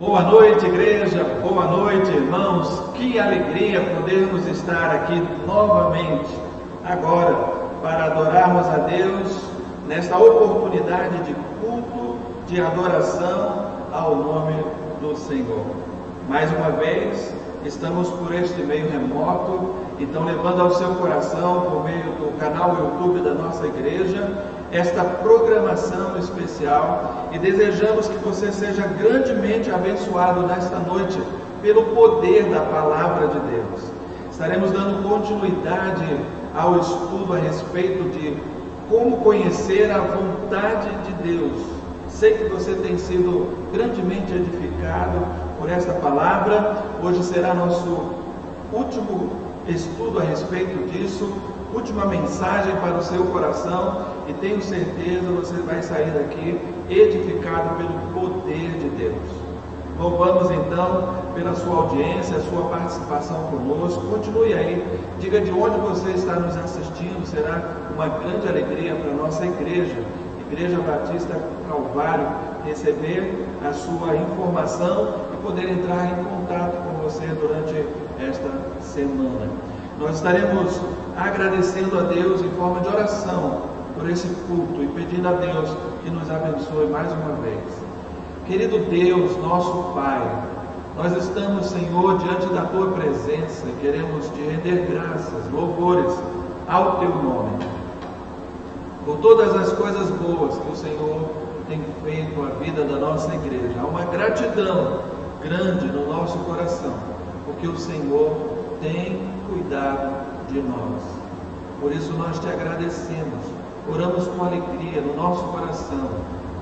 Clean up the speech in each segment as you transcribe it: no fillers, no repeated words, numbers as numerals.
Boa noite, igreja, boa noite, irmãos. Que alegria podermos estar aqui novamente, agora, para adorarmos a Deus nesta oportunidade de culto, de adoração ao nome do Senhor. Mais uma vez, estamos por este meio remoto, então levando ao seu coração, por meio do canal YouTube da nossa igreja, esta programação especial, e desejamos que você seja grandemente abençoado nesta noite pelo poder da palavra de Deus. Estaremos dando continuidade ao estudo a respeito de como conhecer a vontade de Deus. Sei que você tem sido grandemente edificado por esta palavra. Hoje será nosso último estudo a respeito disso, última mensagem para o seu coração, e tenho certeza você vai sair daqui edificado pelo poder de Deus. Louvamos então pela sua audiência, a sua participação conosco. Continue aí, diga de onde você está nos assistindo, será uma grande alegria para a nossa igreja, Igreja Batista Calvário, receber a sua informação e poder entrar em contato com você durante esta semana. Nós estaremos agradecendo a Deus em forma de oração por esse culto e pedindo a Deus que nos abençoe mais uma vez. Querido Deus, nosso Pai, nós estamos, Senhor, diante da Tua presença e queremos te render graças, louvores ao Teu nome, por todas as coisas boas que o Senhor tem feito à vida da nossa igreja. Há uma gratidão grande no nosso coração, porque o Senhor tem cuidado de nós. Por isso nós te agradecemos, oramos com alegria no nosso coração,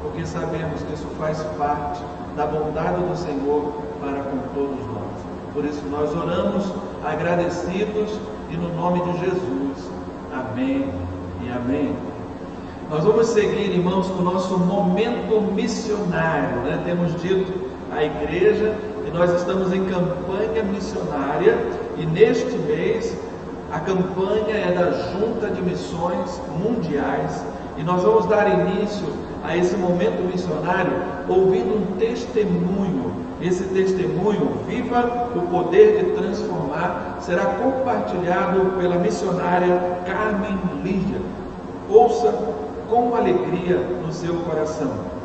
porque sabemos que isso faz parte da bondade do Senhor para com todos nós. Por isso nós oramos agradecidos e no nome de Jesus. Amém e amém. Nós vamos seguir, irmãos, com o nosso momento missionário, né? Temos dito à igreja que nós estamos em campanha missionária, e neste mês a campanha é da Junta de Missões Mundiais, e nós vamos dar início a esse momento missionário ouvindo um testemunho. Esse testemunho, Viva o Poder de Transformar, será compartilhado pela missionária Carmen Lídia. Ouça com alegria no seu coração.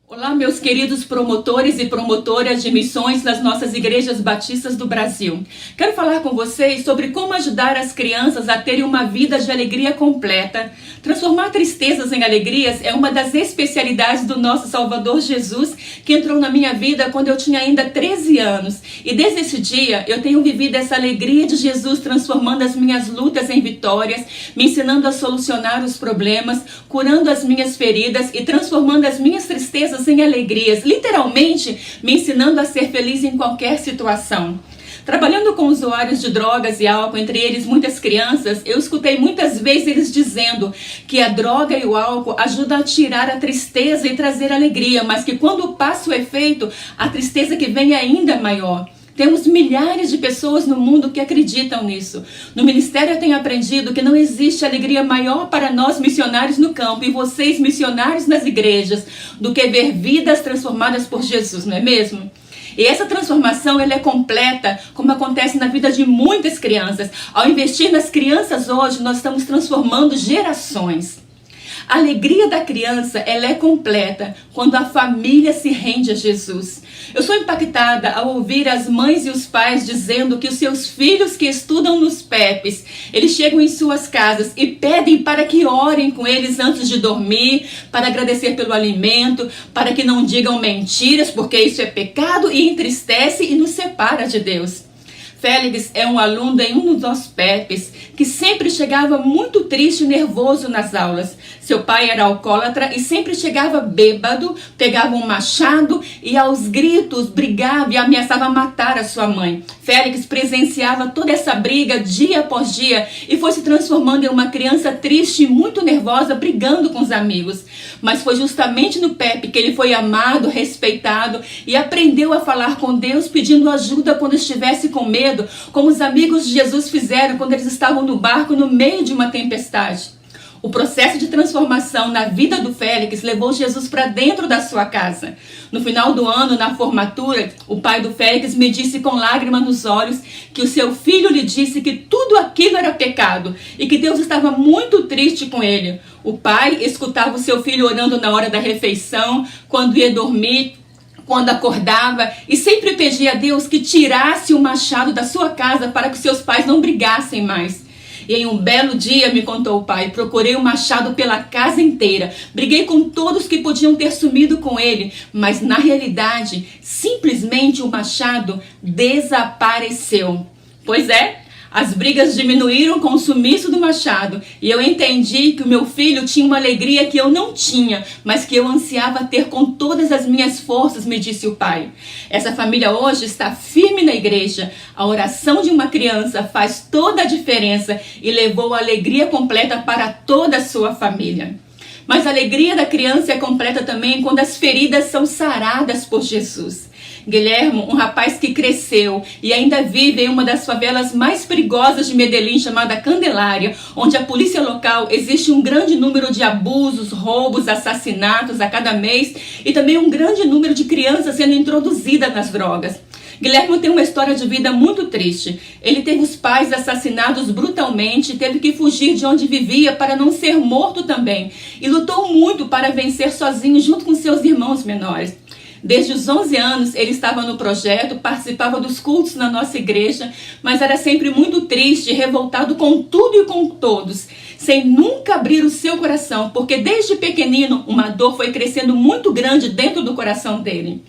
Olá, meus queridos promotores e promotoras de missões das nossas igrejas batistas do Brasil. Quero falar com vocês sobre como ajudar as crianças a terem uma vida de alegria completa. Transformar tristezas em alegrias é uma das especialidades do nosso Salvador Jesus, que entrou na minha vida quando eu tinha ainda 13 anos. E desde esse dia eu tenho vivido essa alegria de Jesus, transformando as minhas lutas em vitórias, me ensinando a solucionar os problemas, curando as minhas feridas e transformando as minhas tristezas em alegrias, literalmente me ensinando a ser feliz em qualquer situação. Trabalhando com usuários de drogas e álcool, entre eles muitas crianças, eu escutei muitas vezes eles dizendo que a droga e o álcool ajudam a tirar a tristeza e trazer alegria, mas que quando passa o efeito, a tristeza que vem é ainda maior. Temos milhares de pessoas no mundo que acreditam nisso. No ministério eu tenho aprendido que não existe alegria maior para nós missionários no campo e vocês missionários nas igrejas do que ver vidas transformadas por Jesus, não é mesmo? E essa transformação ela é completa, como acontece na vida de muitas crianças. Ao investir nas crianças hoje, nós estamos transformando gerações. A alegria da criança ela é completa quando a família se rende a Jesus. Eu sou impactada ao ouvir as mães e os pais dizendo que os seus filhos que estudam nos PEPs, eles chegam em suas casas e pedem para que orem com eles antes de dormir, para agradecer pelo alimento, para que não digam mentiras, porque isso é pecado e entristece e nos separa de Deus. Félix é um aluno em um dos nossos PEPs que sempre chegava muito triste e nervoso nas aulas. Seu pai era alcoólatra e sempre chegava bêbado, pegava um machado e aos gritos brigava e ameaçava matar a sua mãe. Félix presenciava toda essa briga dia após dia e foi se transformando em uma criança triste e muito nervosa, brigando com os amigos. Mas foi justamente no PEP que ele foi amado, respeitado e aprendeu a falar com Deus, pedindo ajuda quando estivesse com medo medo, como os amigos de Jesus fizeram quando eles estavam no barco no meio de uma tempestade. O processo de transformação na vida do Félix levou Jesus para dentro da sua casa. No final do ano, na formatura, o pai do Félix me disse com lágrimas nos olhos que o seu filho lhe disse que tudo aquilo era pecado e que Deus estava muito triste com ele. O pai escutava o seu filho orando na hora da refeição, quando ia dormir, quando acordava, e sempre pedia a Deus que tirasse o machado da sua casa para que seus pais não brigassem mais. E em um belo dia, me contou o pai, procurei o machado pela casa inteira. Briguei com todos que podiam ter sumido com ele. Mas na realidade, simplesmente o machado desapareceu. Pois é, as brigas diminuíram com o sumiço do machado. E eu entendi que o meu filho tinha uma alegria que eu não tinha, mas que eu ansiava ter com todas as minhas forças, me disse o pai. Essa família hoje está firme na igreja. A oração de uma criança faz toda a diferença e levou a alegria completa para toda a sua família. Mas a alegria da criança é completa também quando as feridas são saradas por Jesus. Guilhermo, um rapaz que cresceu e ainda vive em uma das favelas mais perigosas de Medellín, chamada Candelária, onde a polícia local existe um grande número de abusos, roubos, assassinatos a cada mês e também um grande número de crianças sendo introduzidas nas drogas. Guilherme tem uma história de vida muito triste. Ele teve os pais assassinados brutalmente e teve que fugir de onde vivia para não ser morto também. E lutou muito para vencer sozinho junto com seus irmãos menores. Desde os 11 anos ele estava no projeto, participava dos cultos na nossa igreja, mas era sempre muito triste, revoltado com tudo e com todos, sem nunca abrir o seu coração, porque desde pequenino uma dor foi crescendo muito grande dentro do coração dele.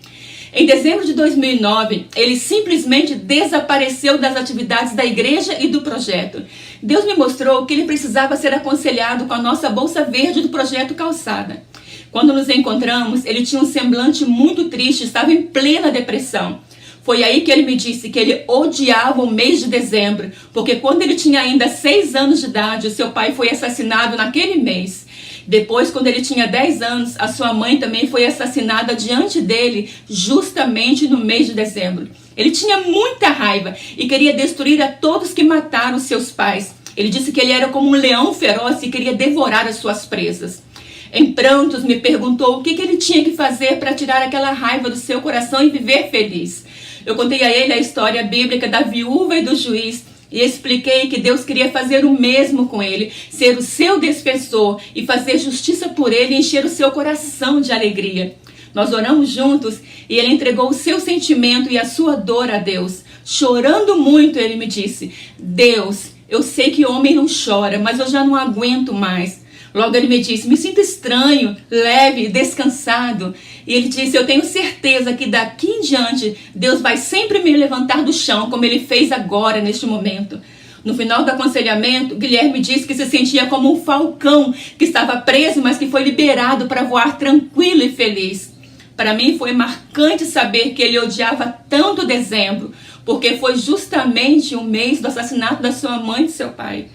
Em dezembro de 2009, ele simplesmente desapareceu das atividades da igreja e do projeto. Deus me mostrou que ele precisava ser aconselhado com a nossa bolsa verde do projeto Calçada. Quando nos encontramos, ele tinha um semblante muito triste, estava em plena depressão. Foi aí que ele me disse que ele odiava o mês de dezembro, porque quando ele tinha ainda 6 anos de idade, o seu pai foi assassinado naquele mês. Depois, quando ele tinha 10 anos, a sua mãe também foi assassinada diante dele, justamente no mês de dezembro. Ele tinha muita raiva e queria destruir a todos que mataram seus pais. Ele disse que ele era como um leão feroz e queria devorar as suas presas. Em prantos, me perguntou o que ele tinha que fazer para tirar aquela raiva do seu coração e viver feliz. Eu contei a ele a história bíblica da viúva e do juiz e expliquei que Deus queria fazer o mesmo com ele, ser o seu defensor e fazer justiça por ele e encher o seu coração de alegria. Nós oramos juntos e ele entregou o seu sentimento e a sua dor a Deus. Chorando muito, ele me disse: Deus, eu sei que homem não chora, mas eu já não aguento mais. Logo ele me disse: me sinto estranho, leve, descansado. E ele disse: eu tenho certeza que daqui em diante Deus vai sempre me levantar do chão, como ele fez agora, neste momento. No final do aconselhamento, Guilherme disse que se sentia como um falcão que estava preso, mas que foi liberado para voar tranquilo e feliz. Para mim foi marcante saber que ele odiava tanto dezembro, porque foi justamente o mês do assassinato da sua mãe e do seu pai.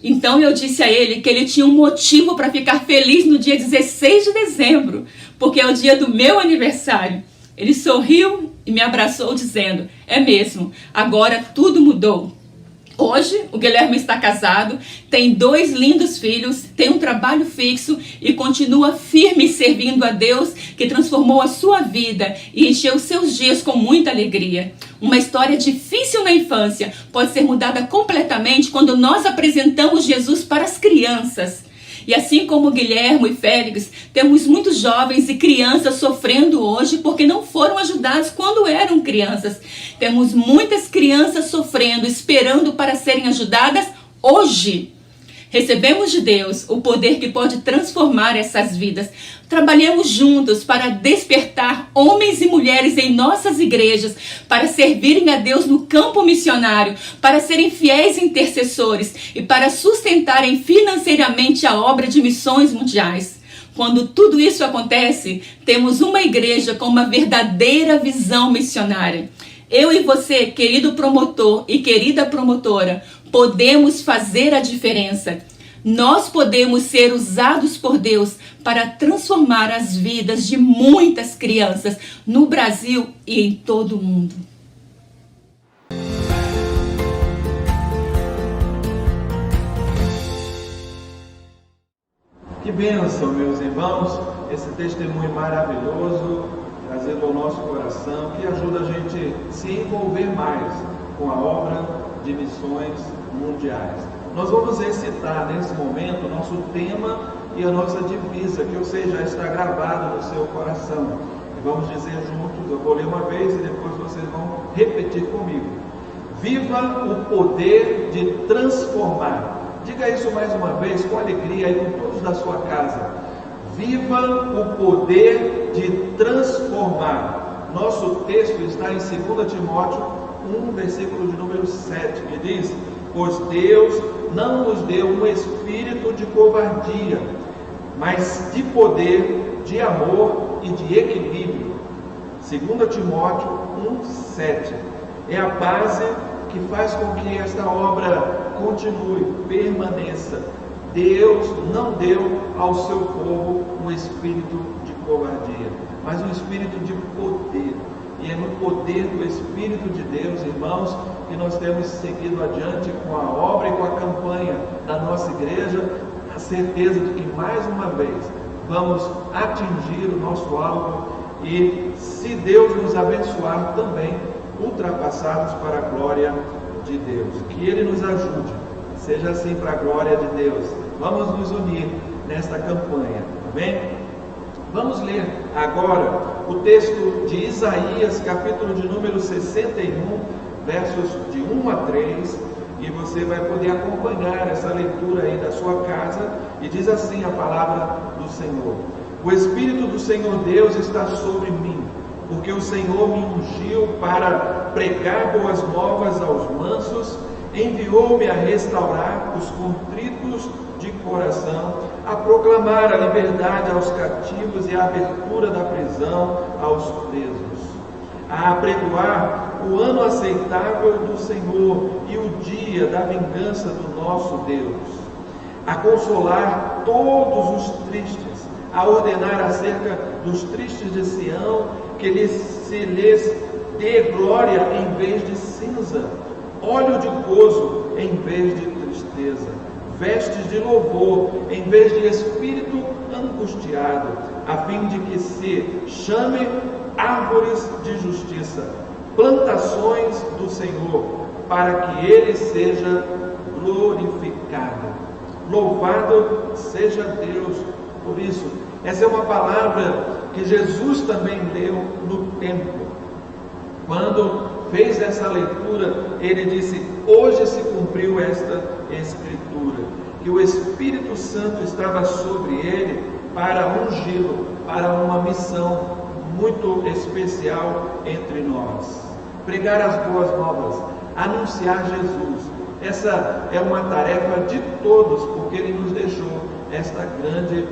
Então eu disse a ele que ele tinha um motivo para ficar feliz no dia 16 de dezembro, porque é o dia do meu aniversário. Ele sorriu e me abraçou dizendo: é mesmo, agora tudo mudou. Hoje o Guilherme está casado, tem 2 lindos filhos, tem um trabalho fixo e continua firme servindo a Deus, que transformou a sua vida e encheu seus dias com muita alegria. Uma história difícil na infância pode ser mudada completamente quando nós apresentamos Jesus para as crianças. E assim como Guilherme e Félix, temos muitos jovens e crianças sofrendo hoje porque não foram ajudados quando eram crianças. Temos muitas crianças sofrendo, esperando para serem ajudadas hoje. Recebemos de Deus o poder que pode transformar essas vidas. Trabalhemos juntos para despertar homens e mulheres em nossas igrejas, para servirem a Deus no campo missionário, para serem fiéis intercessores e para sustentarem financeiramente a obra de missões mundiais. Quando tudo isso acontece, temos uma igreja com uma verdadeira visão missionária. Eu e você, querido promotor e querida promotora, podemos fazer a diferença. Nós podemos ser usados por Deus para transformar as vidas de muitas crianças no Brasil e em todo o mundo. Que bênção, meus irmãos, esse testemunho maravilhoso trazido ao nosso coração, que ajuda a gente a se envolver mais com a obra de missões mundiais. Nós vamos recitar nesse momento o nosso tema e a nossa divisa, que eu sei já está gravado no seu coração. E vamos dizer juntos, eu vou ler uma vez e depois vocês vão repetir comigo. Viva o poder de transformar. Diga isso mais uma vez com alegria aí com todos da sua casa. Viva o poder de transformar. Nosso texto está em 2 Timóteo 1, versículo de número 7, que diz: pois Deus não nos deu um espírito de covardia, mas de poder, de amor e de equilíbrio. 2 Timóteo 1, 7. É a base que faz com que esta obra continue, permaneça. Deus não deu ao seu povo um espírito de covardia, mas um espírito de poder. E é no poder do Espírito de Deus, irmãos, que nós temos seguido adiante com a obra e com a campanha da nossa igreja, a certeza de que mais uma vez vamos atingir o nosso alvo e, se Deus nos abençoar, também ultrapassarmos para a glória de Deus. Que Ele nos ajude, seja assim para a glória de Deus. Vamos nos unir nesta campanha, amém? Vamos ler agora o texto de Isaías, capítulo de número 61, versos de 1 a 3, e você vai poder acompanhar essa leitura aí da sua casa, e diz assim a palavra do Senhor: o Espírito do Senhor Deus está sobre mim, porque o Senhor me ungiu para pregar boas novas aos mansos, enviou-me a restaurar os contritos de coração, a proclamar a liberdade aos cativos e a abertura da prisão aos presos, a apregoar o ano aceitável do Senhor e o dia da vingança do nosso Deus, a consolar todos os tristes, a ordenar acerca dos tristes de Sião que se lhes dê glória em vez de cinza, óleo de gozo em vez de tristeza, vestes de louvor em vez de espírito angustiado, a fim de que se chame árvores de justiça, plantações do Senhor, para que Ele seja glorificado. Louvado seja Deus por isso. Essa é uma palavra que Jesus também leu no templo. Quando fez essa leitura, ele disse: hoje se cumpriu esta escritura, que o Espírito Santo estava sobre ele para ungí-lo para uma missão muito especial entre nós. Pregar as boas novas, anunciar Jesus. Essa é uma tarefa de todos, porque Ele nos deixou esta grande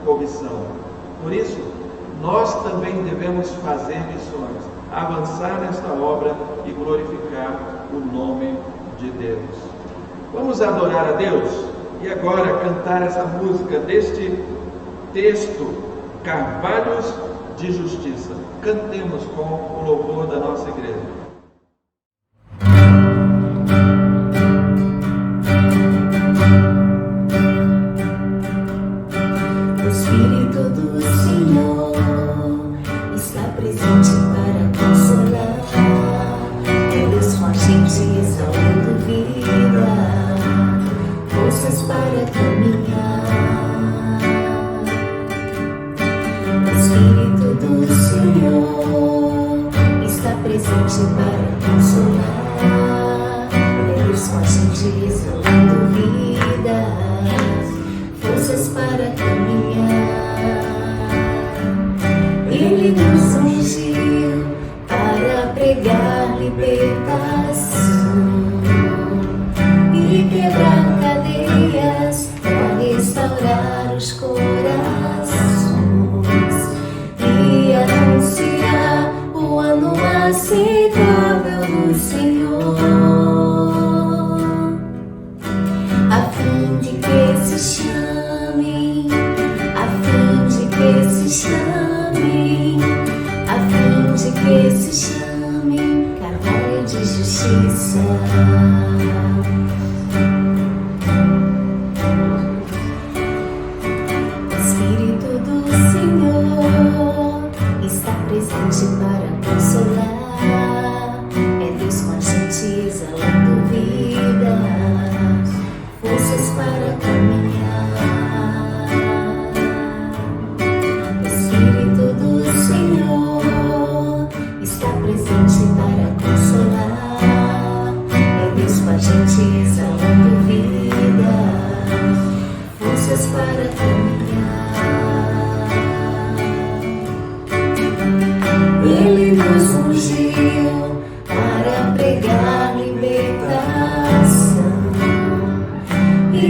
comissão. Por isso, nós também devemos fazer missões, avançar nesta obra e glorificar o nome de Deus. Vamos adorar a Deus e agora cantar essa música deste texto, Carvalhos de Justiça. Cantemos com o louvor da nossa igreja. O Espírito do Senhor está presente para consolar, Deus com a gente exalando vida, forças para caminhar. O Espírito do Senhor está presente para consolar, Deus com a gente exalando vida, forças para caminhar. Ele nos ungiu para pregar libertação e quebrar cadeias, para restaurar os corações e anunciar o ano aceitável do Senhor, a fim de que se chamem, a fim de que se chamem, a fim de que se chamem Carvalho de Justiça.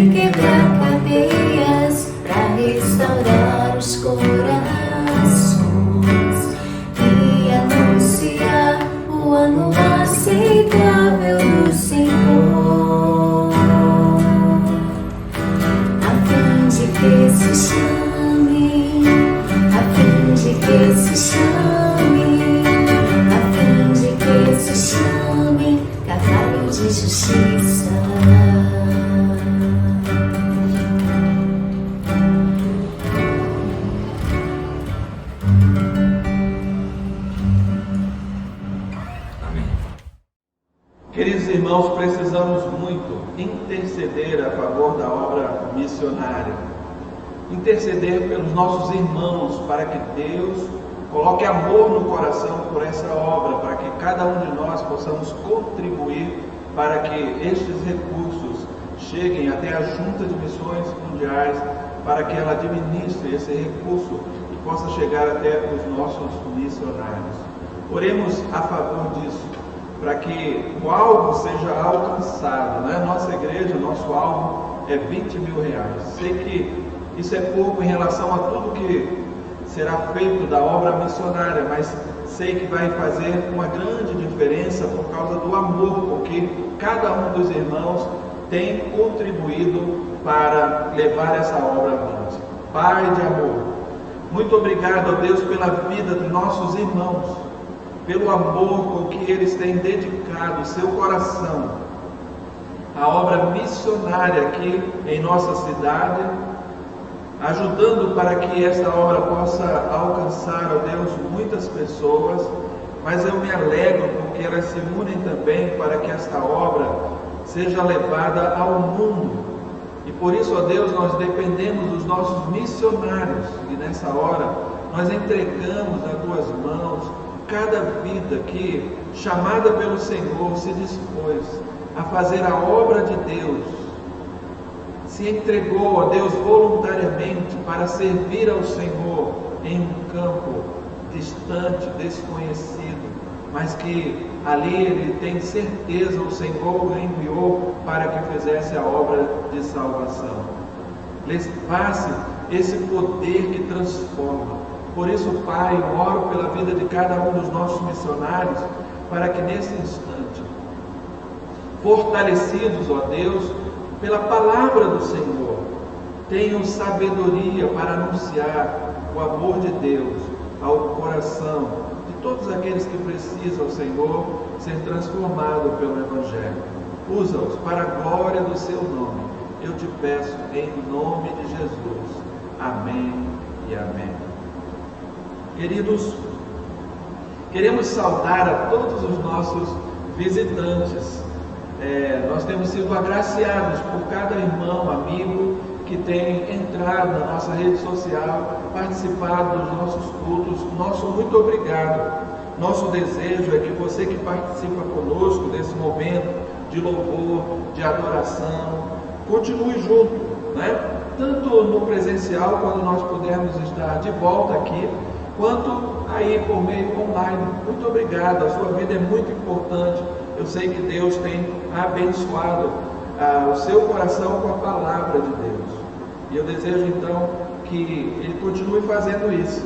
e quebrar cadeias, para restaurar os corações e anunciar o ano aceitável do Senhor, a fim de que se chame, a fim de que se chame, a fim de que se chame carvalho de justiça. Queridos irmãos, precisamos muito interceder a favor da obra missionária. Interceder pelos nossos irmãos, para que Deus coloque amor no coração por essa obra, para que cada um de nós possamos contribuir para que estes recursos cheguem até a Junta de Missões Mundiais, para que ela administre esse recurso e possa chegar até os nossos missionários. Oremos a favor disso, para que o alvo seja alcançado, né? Nossa igreja, nosso alvo é R$20 mil. Sei que isso é pouco em relação a tudo que será feito da obra missionária, mas sei que vai fazer uma grande diferença por causa do amor, porque cada um dos irmãos tem contribuído para levar essa obra adiante. Pai de amor, muito obrigado, ó Deus, pela vida dos nossos irmãos, pelo amor com que eles têm dedicado o seu coração à obra missionária aqui em nossa cidade, ajudando para que esta obra possa alcançar, ó Deus, muitas pessoas, mas eu me alegro porque elas se unem também para que esta obra seja levada ao mundo. E por isso, ó Deus, nós dependemos dos nossos missionários, e nessa hora nós entregamos nas tuas mãos cada vida que, chamada pelo Senhor, se dispôs a fazer a obra de Deus, se entregou a Deus voluntariamente para servir ao Senhor em um campo distante, desconhecido, mas que ali ele tem certeza, o Senhor o enviou para que fizesse a obra de salvação. Levasse esse poder que transforma. Por isso, Pai, eu oro pela vida de cada um dos nossos missionários, para que nesse instante, fortalecidos, ó Deus, pela palavra do Senhor, tenham sabedoria para anunciar o amor de Deus ao coração de todos aqueles que precisam, Senhor, ser transformados pelo Evangelho. Usa-os para a glória do seu nome. Eu te peço em nome de Jesus. Amém e amém. Queridos, queremos saudar a todos os nossos visitantes. Nós temos sido agraciados por cada irmão, amigo que tem entrado na nossa rede social, participado dos nossos cultos. Nosso muito obrigado. Nosso desejo é que você que participa conosco desse momento de louvor, de adoração, continue junto, né? Tanto no presencial, quando nós pudermos estar de volta aqui, quanto aí por meio online. Muito obrigado, a sua vida é muito importante. Eu sei que Deus tem abençoado o seu coração com a palavra de Deus. E eu desejo então que Ele continue fazendo isso,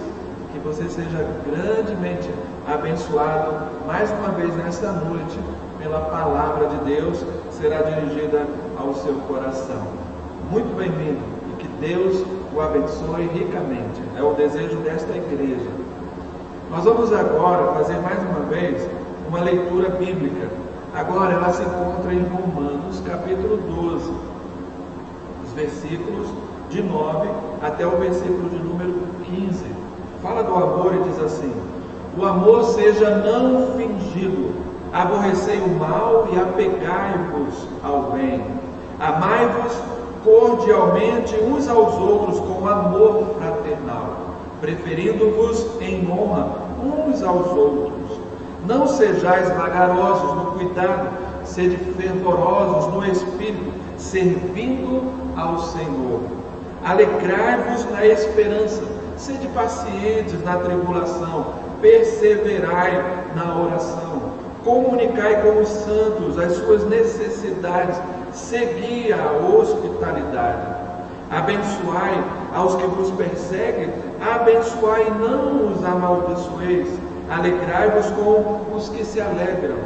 que você seja grandemente abençoado mais uma vez nesta noite pela palavra de Deus, será dirigida ao seu coração. Muito bem-vindo e que Deus o abençoe ricamente. É o desejo desta igreja. Nós vamos agora fazer mais uma vez uma leitura bíblica. Agora ela se encontra em Romanos capítulo 12, os versículos de 9 até o versículo de número 15. Fala do amor e diz assim: o amor seja não fingido, aborrecei o mal e apegai-vos ao bem. Amai-vos cordialmente uns aos outros com amor fraternal, preferindo-vos em honra uns aos outros. Não sejais vagarosos no cuidado, sede fervorosos no espírito, servindo ao Senhor. Alegrai-vos na esperança, sede pacientes na tribulação, perseverai na oração. Comunicai com os santos as suas necessidades, segui a hospitalidade. Abençoai aos que vos perseguem, abençoai e não os amaldiçoeis. Alegrai-vos com os que se alegram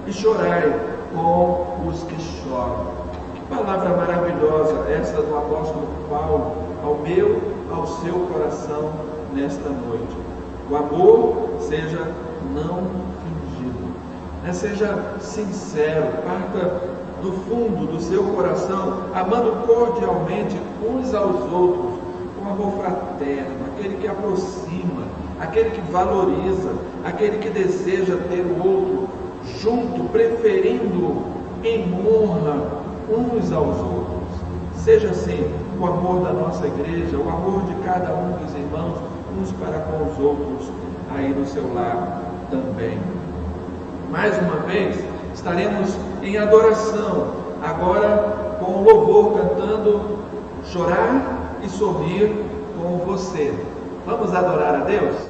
e chorai com os que choram. Que palavra maravilhosa essa do apóstolo Paulo ao meu, ao seu coração nesta noite. O amor seja não fingido, né? Seja sincero, parta do fundo do seu coração, amando cordialmente uns aos outros, com amor fraterno, aquele que aproxima, aquele que valoriza, aquele que deseja ter o outro junto, preferindo em honra uns aos outros. Seja assim o amor da nossa igreja, o amor de cada um dos irmãos, uns para com os outros, aí no seu lar também. Mais uma vez, estaremos em adoração, agora com o louvor cantando Chorar e Sorrir com você. Vamos adorar a Deus?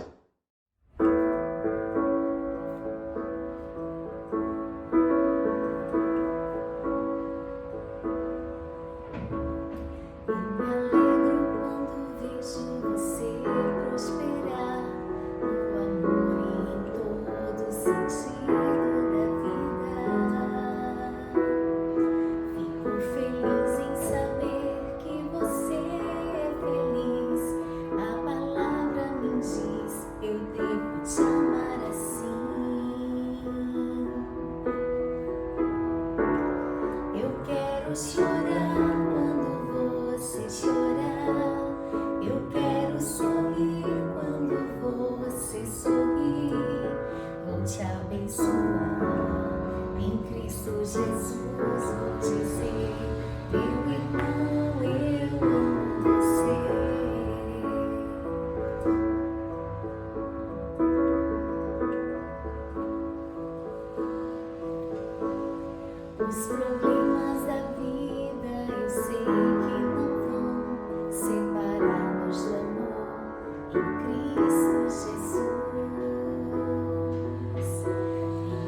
Os problemas da vida eu sei que não vão separar-nos do amor em Cristo Jesus.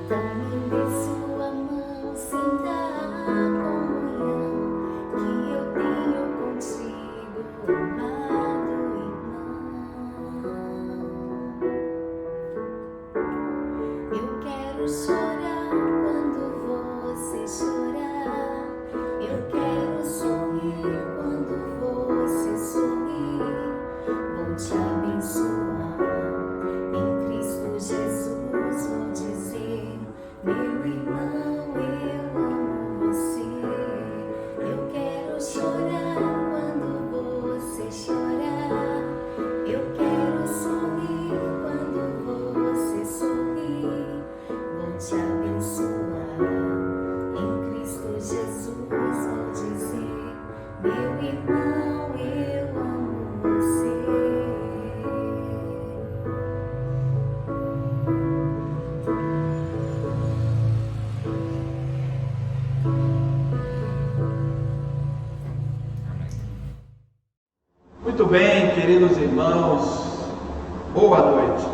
Então me dê sua mão, sinta a comunhão que eu tenho contigo, amado irmão. Eu quero chorar quando você chorar, eu quero sorrir quando você sorrir. Vou te abençoar em Cristo Jesus. Vou dizer, meu irmão, eu amo você. Eu quero chorar quando você chorar, eu quero sorrir quando você sorrir. Vou te abençoar em Cristo Jesus. Vou dizer, meu irmão, eu amo você. Muito bem, queridos irmãos, boa noite.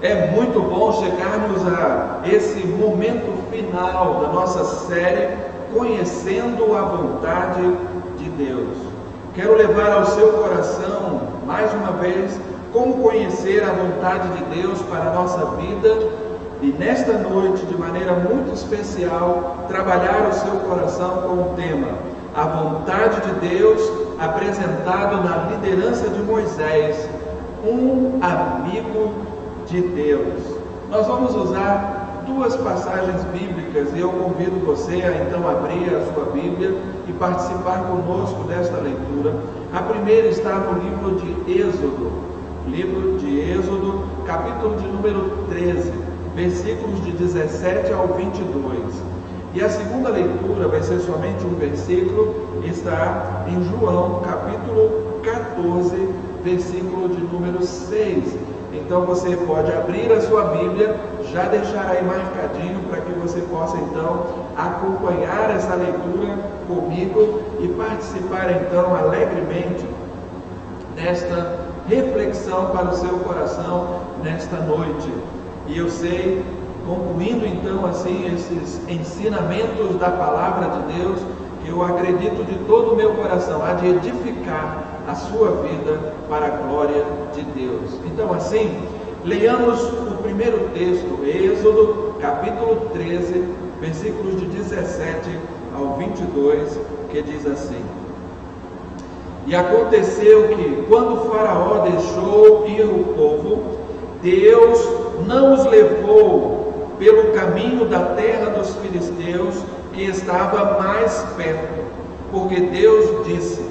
É muito bom chegarmos a esse momento final da nossa série Conhecendo a Vontade de Deus. Quero levar ao seu coração, mais uma vez, como conhecer a vontade de Deus para a nossa vida e nesta noite, de maneira muito especial, trabalhar o seu coração com o tema A Vontade de Deus, apresentado na liderança de Moisés, um amigo de Deus. Nós vamos usar duas passagens bíblicas e eu convido você a então abrir a sua Bíblia e participar conosco desta leitura. A primeira está no livro de Êxodo, capítulo de número 13, versículos de 17 ao 22. E a segunda leitura vai ser somente um versículo, está em João, capítulo 14, versículo de número 6. Então você pode abrir a sua Bíblia, já deixar aí marcadinho para que você possa então acompanhar essa leitura comigo e participar então alegremente desta reflexão para o seu coração nesta noite. E eu sei, concluindo então assim esses ensinamentos da palavra de Deus, eu acredito de todo o meu coração, há de edificar a sua vida para a glória de Deus. Então, assim, leiamos o primeiro texto, Êxodo, capítulo 13, versículos de 17 ao 22, que diz assim: E aconteceu que, quando o Faraó deixou ir o povo, Deus não os levou pelo caminho da terra dos filisteus, que estava mais perto, porque Deus disse,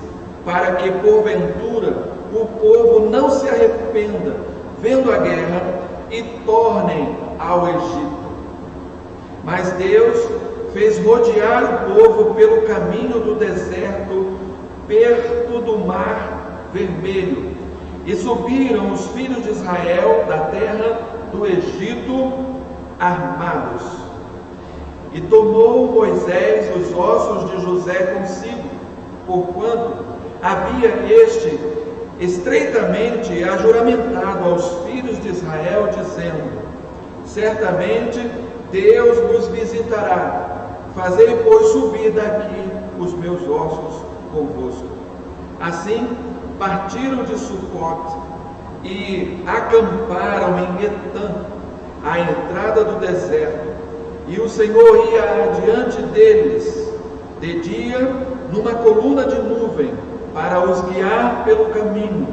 para que porventura o povo não se arrependa, vendo a guerra, e tornem ao Egito. Mas Deus fez rodear o povo pelo caminho do deserto, perto do mar vermelho, e subiram os filhos de Israel da terra do Egito armados. E tomou Moisés os ossos de José consigo, porquanto havia este estreitamente ajuramentado aos filhos de Israel, dizendo: Certamente Deus vos visitará, fazei, pois, subir daqui os meus ossos convosco. Assim partiram de Sucote e acamparam em Etã, à entrada do deserto. E o Senhor ia adiante deles, de dia, numa coluna de nuvem, para os guiar pelo caminho,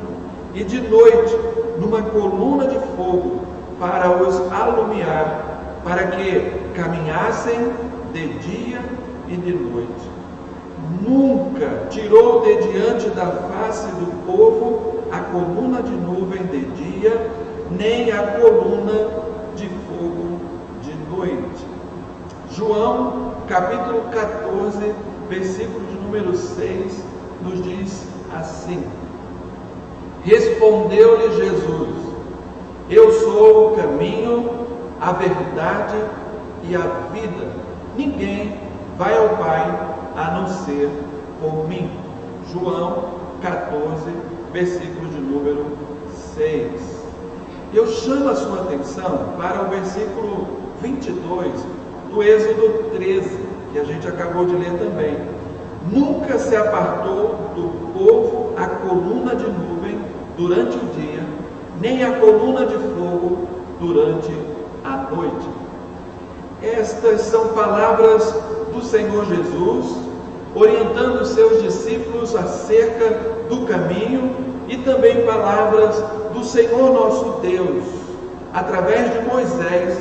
e de noite, numa coluna de fogo, para os alumiar, para que caminhassem de dia e de noite. Nunca tirou de diante da face do povo a coluna de nuvem de dia, nem a coluna de fogo de noite. João, capítulo 14, versículo de número 6, nos diz assim: Respondeu-lhe Jesus: Eu sou o caminho, a verdade e a vida. Ninguém vai ao Pai a não ser por mim. João 14, versículo de número 6. Eu chamo a sua atenção para o versículo 22 do Êxodo 13, que a gente acabou de ler também. Nunca se apartou do povo a coluna de nuvem durante o dia, nem a coluna de fogo durante a noite. Estas são palavras do Senhor Jesus, orientando os seus discípulos acerca do caminho, e também palavras do Senhor nosso Deus, através de Moisés,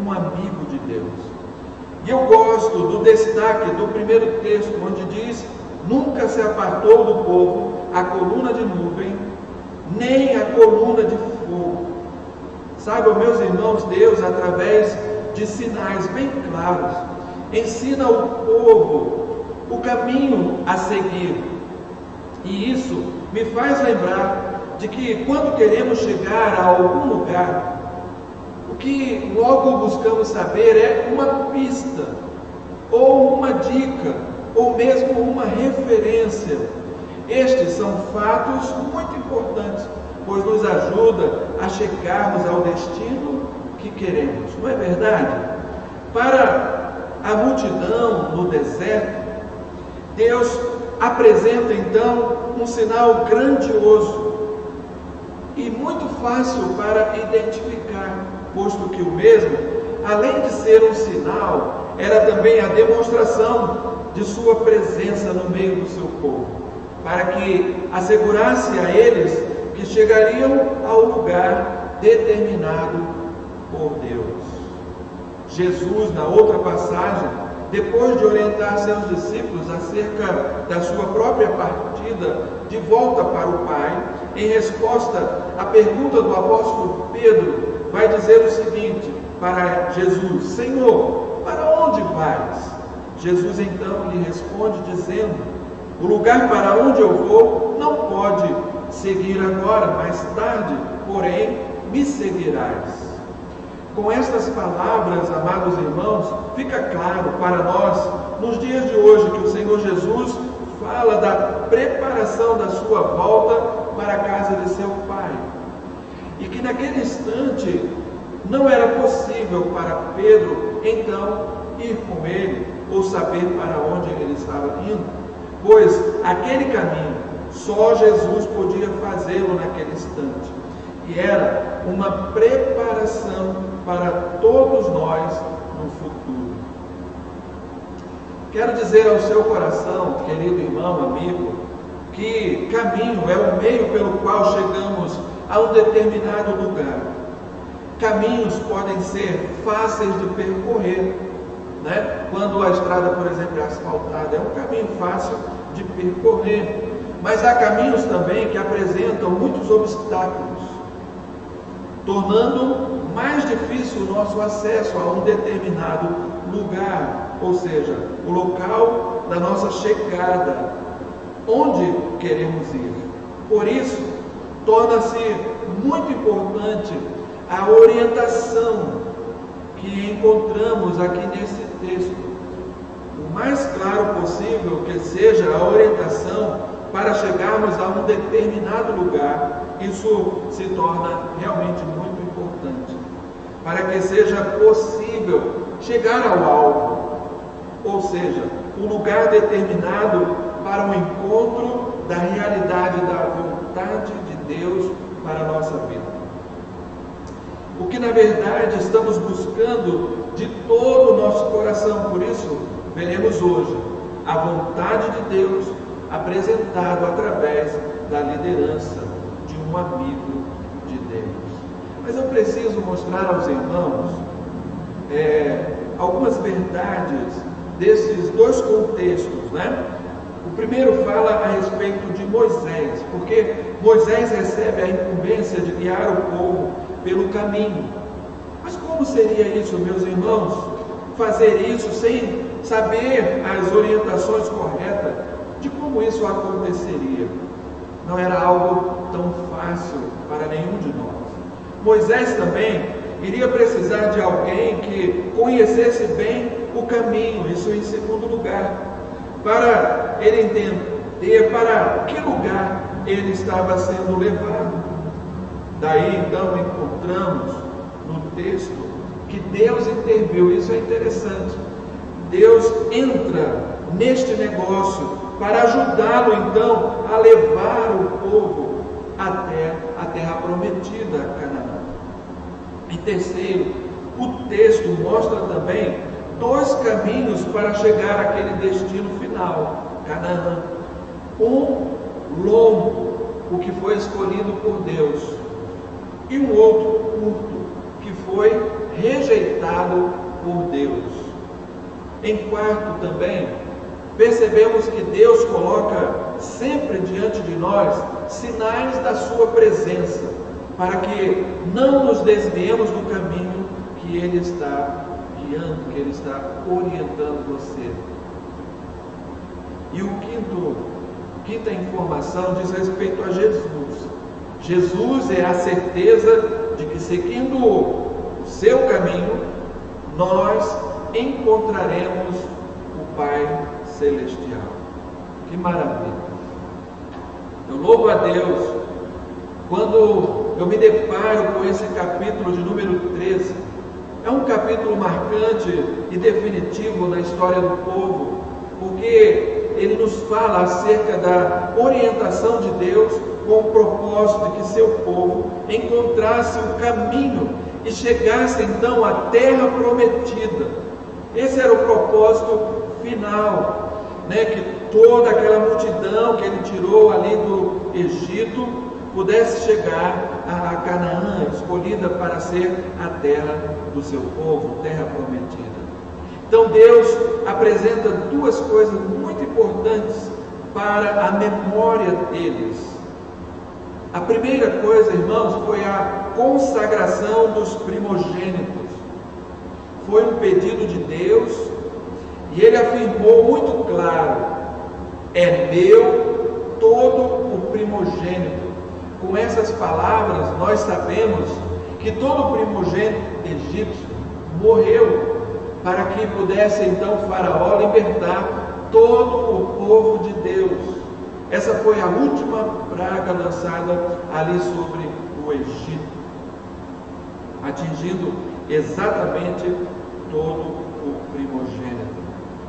um amigo de Deus. E eu gosto do destaque do primeiro texto, onde diz: Nunca se apartou do povo a coluna de nuvem, nem a coluna de fogo. Saibam, meus irmãos, Deus, através de sinais bem claros, ensina ao povo o caminho a seguir. E isso me faz lembrar de que quando queremos chegar a algum lugar, o que logo buscamos saber é uma pista, ou uma dica, ou mesmo uma referência. Estes são fatos muito importantes, pois nos ajuda a chegarmos ao destino que queremos, não é verdade? Para a multidão no deserto, Deus apresenta então um sinal grandioso e muito fácil para identificar, posto que o mesmo, além de ser um sinal, era também a demonstração de sua presença no meio do seu povo, para que assegurasse a eles que chegariam ao lugar determinado por Deus. Jesus, na outra passagem, depois de orientar seus discípulos acerca da sua própria partida de volta para o Pai, em resposta à pergunta do apóstolo Pedro, vai dizer o seguinte para Jesus: Senhor, para onde vais? Jesus então lhe responde dizendo: O lugar para onde eu vou não pode seguir agora, mais tarde, porém, me seguirás. Com estas palavras, amados irmãos, fica claro para nós, nos dias de hoje, que o Senhor Jesus fala da preparação da sua volta para a casa de seu Pai. E que naquele instante não era possível para Pedro, então, ir com ele, ou saber para onde ele estava indo, pois aquele caminho só Jesus podia fazê-lo naquele instante. E era uma preparação para todos nós no futuro. Quero dizer ao seu coração, querido irmão, amigo, que caminho é o meio pelo qual chegamos a um determinado lugar. Caminhos podem ser fáceis de percorrer, né? Quando a estrada, por exemplo, é asfaltada, é um caminho fácil de percorrer. Mas há caminhos também que apresentam muitos obstáculos, tornando mais difícil o nosso acesso a um determinado lugar, ou seja, o local da nossa chegada, onde queremos ir. Por isso, torna-se muito importante a orientação que encontramos aqui nesse texto. O mais claro possível que seja a orientação para chegarmos a um determinado lugar, isso se torna realmente muito importante, para que seja possível chegar ao alvo, ou seja, um lugar determinado para o encontro da realidade da vontade de Deus para a nossa vida. O que na verdade estamos buscando de todo o nosso coração. Por isso, veremos hoje a vontade de Deus apresentado através da liderança de um amigo de Deus. Mas eu preciso mostrar aos irmãos algumas verdades desses dois contextos, né? O primeiro fala a respeito de Moisés, porque Moisés recebe a incumbência de guiar o povo pelo caminho. Mas como seria isso, meus irmãos? Fazer isso sem saber as orientações corretas de como isso aconteceria. Não era algo tão fácil para nenhum de nós. Moisés também iria precisar de alguém que conhecesse bem o caminho, isso em segundo lugar, para ele entender para que lugar ele estava sendo levado. Daí então encontramos no texto que Deus interviu. Isso é interessante. Deus entra neste negócio para ajudá-lo então a levar o povo até a terra prometida, Canaã. E terceiro, o texto mostra também dois caminhos para chegar àquele destino final, Canaã. Um longo, o que foi escolhido por Deus, e um outro curto, que foi rejeitado por Deus. Em quarto também, percebemos que Deus coloca sempre diante de nós sinais da sua presença, para que não nos desviemos do caminho que Ele está guiando, que Ele está orientando você. E o quinta informação diz respeito a Jesus. Jesus é a certeza de que, seguindo o seu caminho, nós encontraremos o Pai Celestial. Que maravilha! Eu louvo a Deus quando eu me deparo com esse capítulo de número 13. É um capítulo marcante e definitivo na história do povo, porque ele nos fala acerca da orientação de Deus com o propósito de que seu povo encontrasse o caminho e chegasse então à terra prometida. Esse era o propósito final, né? Que toda aquela multidão que ele tirou ali do Egito pudesse chegar a Canaã, escolhida para ser a terra do seu povo, terra prometida. Então Deus apresenta duas coisas muito importantes para a memória deles. A primeira coisa, irmãos, foi a consagração dos primogênitos. Foi um pedido de Deus e ele afirmou muito claro: é meu todo o primogênito. Com essas palavras, nós sabemos que todo o primogênito egípcio morreu para que pudesse então o faraó libertar todo o povo de Deus. Essa foi a última praga lançada ali sobre o Egito, atingindo exatamente todo o primogênito.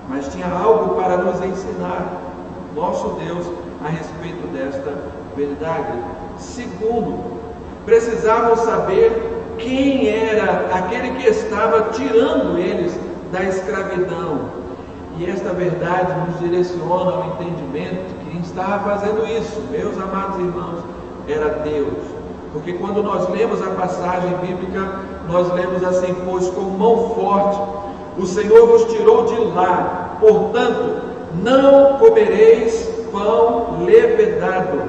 mas tinha algo para nos ensinar, nosso Deus, a respeito desta verdade. Segundo, precisavam saber quem era aquele que estava tirando eles da escravidão. E esta verdade nos direciona ao entendimento que quem estava fazendo isso, meus amados irmãos, era Deus. Porque quando nós lemos a passagem bíblica, nós lemos assim: pois com mão forte o Senhor vos tirou de lá, portanto não comereis pão levedado.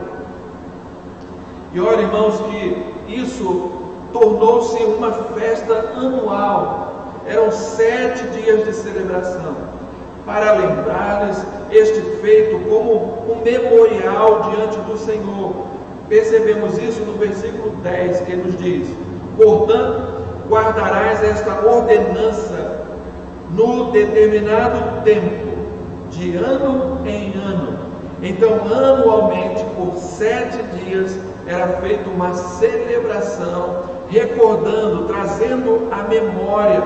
E olha, irmãos, que isso tornou-se uma festa anual. Eram 7 dias de celebração, para lembrar-lhes este feito como um memorial diante do Senhor. Percebemos isso no versículo 10, que nos diz: portanto, guardarás esta ordenança no determinado tempo, de ano em ano. Então, anualmente, por 7 dias, era feita uma celebração, recordando, trazendo à memória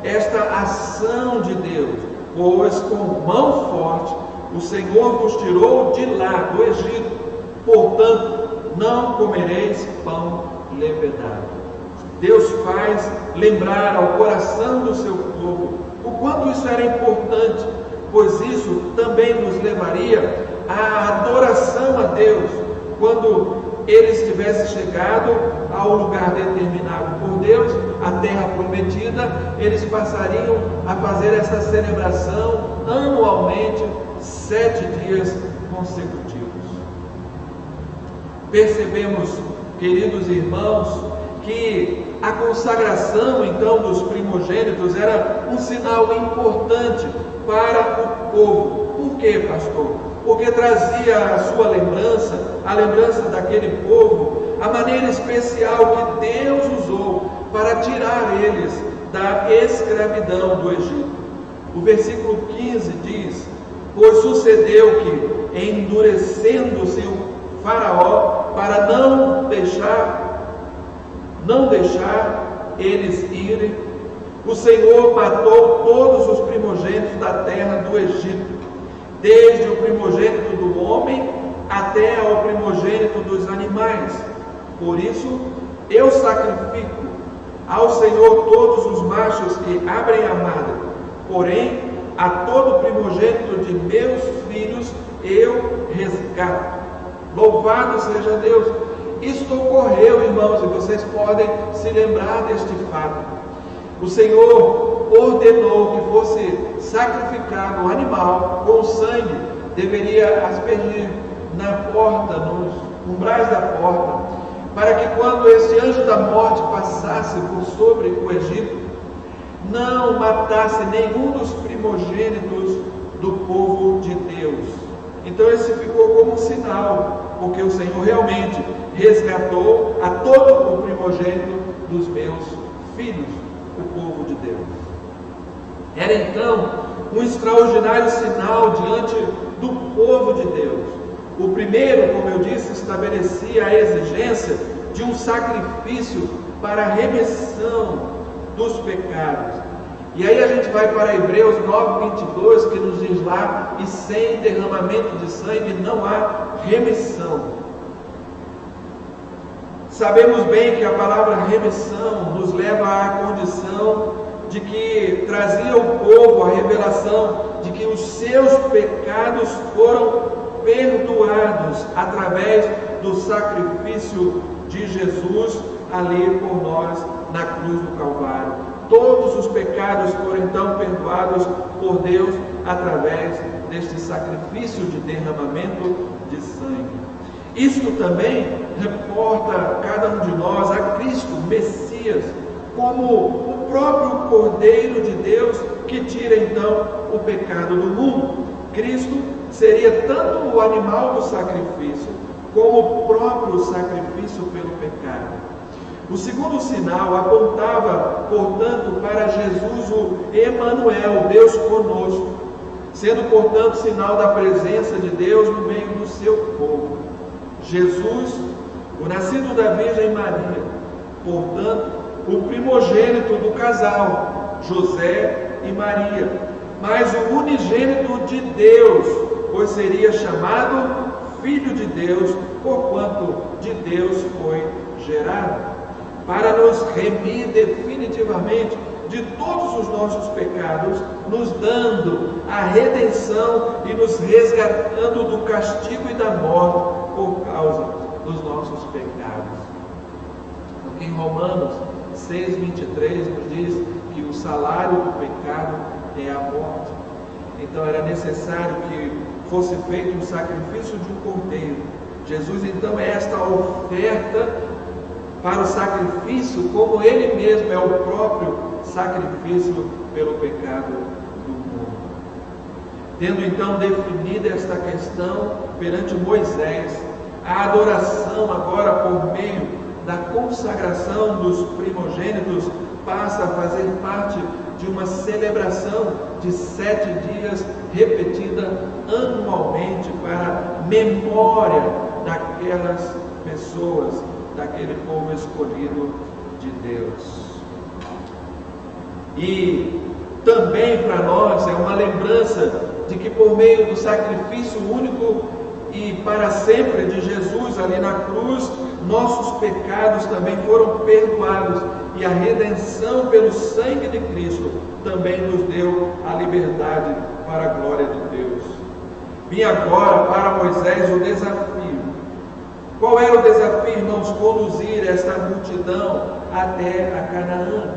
esta ação de Deus. Pois com mão forte o Senhor vos tirou de lá, do Egito, portanto não comereis pão levedado. Deus faz lembrar ao coração do seu povo o quanto isso era importante, pois isso também nos levaria à adoração a Deus. Quando eles tivessem chegado ao lugar determinado por Deus, a terra prometida, eles passariam a fazer essa celebração anualmente, 7 dias consecutivos. Percebemos, queridos irmãos, que a consagração então dos primogênitos era um sinal importante para o povo. Por quê, pastor? Porque trazia a sua lembrança, a lembrança daquele povo, a maneira especial que Deus usou para tirar eles da escravidão do Egito. O versículo 15 diz: pois sucedeu que, endurecendo-se o Faraó para não deixar eles irem, o Senhor matou todos os primogênitos da terra do Egito, desde o primogênito do homem até ao primogênito dos animais. Por isso eu sacrifico ao Senhor todos os machos que abrem a madre, porém a todo primogênito de meus filhos eu resgato. Louvado seja Deus! Isto ocorreu, irmãos, e vocês podem se lembrar deste fato. O Senhor ordenou que fosse sacrificado um animal com sangue, deveria aspergir na porta, nos umbrais da porta, para que quando esse anjo da morte passasse por sobre o Egito, não matasse nenhum dos primogênitos do povo de Deus. Então esse ficou como um sinal, porque o Senhor realmente resgatou a todo o primogênito dos meus filhos, o povo de Deus. Era então um extraordinário sinal diante do povo de Deus. O primeiro, como eu disse, estabelecia a exigência de um sacrifício para a remissão dos pecados. E aí a gente vai para Hebreus 9:22, que nos diz lá: e sem derramamento de sangue não há remissão. Sabemos bem que a palavra remissão nos leva à condição de que trazia ao povo a revelação de que os seus pecados foram perdoados através do sacrifício de Jesus ali por nós na cruz do Calvário. Todos os pecados foram então perdoados por Deus através deste sacrifício de derramamento de sangue. Isto também reporta cada um de nós a Cristo, Messias, como o próprio Cordeiro de Deus que tira então o pecado do mundo. Cristo seria tanto o animal do sacrifício, como o próprio sacrifício pelo pecado. O segundo sinal apontava, portanto, para Jesus, o Emanuel, Deus conosco, sendo, portanto, sinal da presença de Deus no meio do seu povo. Jesus, o nascido da Virgem Maria, portanto, o primogênito do casal, José e Maria, mas o unigênito de Deus, pois seria chamado Filho de Deus, porquanto de Deus foi gerado, para nos remir definitivamente de todos os nossos pecados, nos dando a redenção e nos resgatando do castigo e da morte por causa dos nossos pecados. Porque em Romanos 6:23 nos diz que o salário do pecado é a morte. Então era necessário que fosse feito um sacrifício de um cordeiro. Jesus então é esta oferta para o sacrifício, como Ele mesmo é o próprio sacrifício pelo pecado do mundo. Tendo então definida esta questão perante Moisés, a adoração agora por meio da consagração dos primogênitos passa a fazer parte de uma celebração de 7 dias repetida anualmente para memória daquelas pessoas, daquele povo escolhido de Deus. E também para nós é uma lembrança de que por meio do sacrifício único e para sempre de Jesus ali na cruz, nossos pecados também foram perdoados e a redenção pelo sangue de Cristo também nos deu a liberdade para a glória de Deus. Vinha agora para Moisés o desafio. Qual era o desafio? Irmãos, conduzir esta multidão até a Canaã.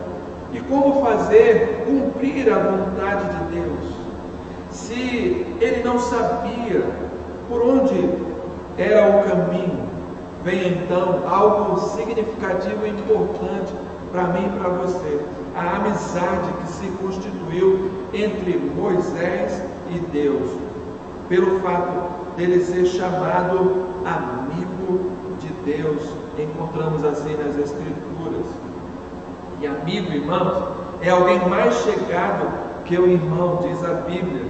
E como fazer cumprir a vontade de Deus? Se ele não sabia por onde era o caminho, vem então algo significativo e importante para mim e para você. A amizade que se constituiu entre Moisés e Deus, pelo fato dele ser chamado amigo de Deus. Encontramos assim nas Escrituras. E amigo, irmãos, é alguém mais chegado que o irmão, diz a Bíblia.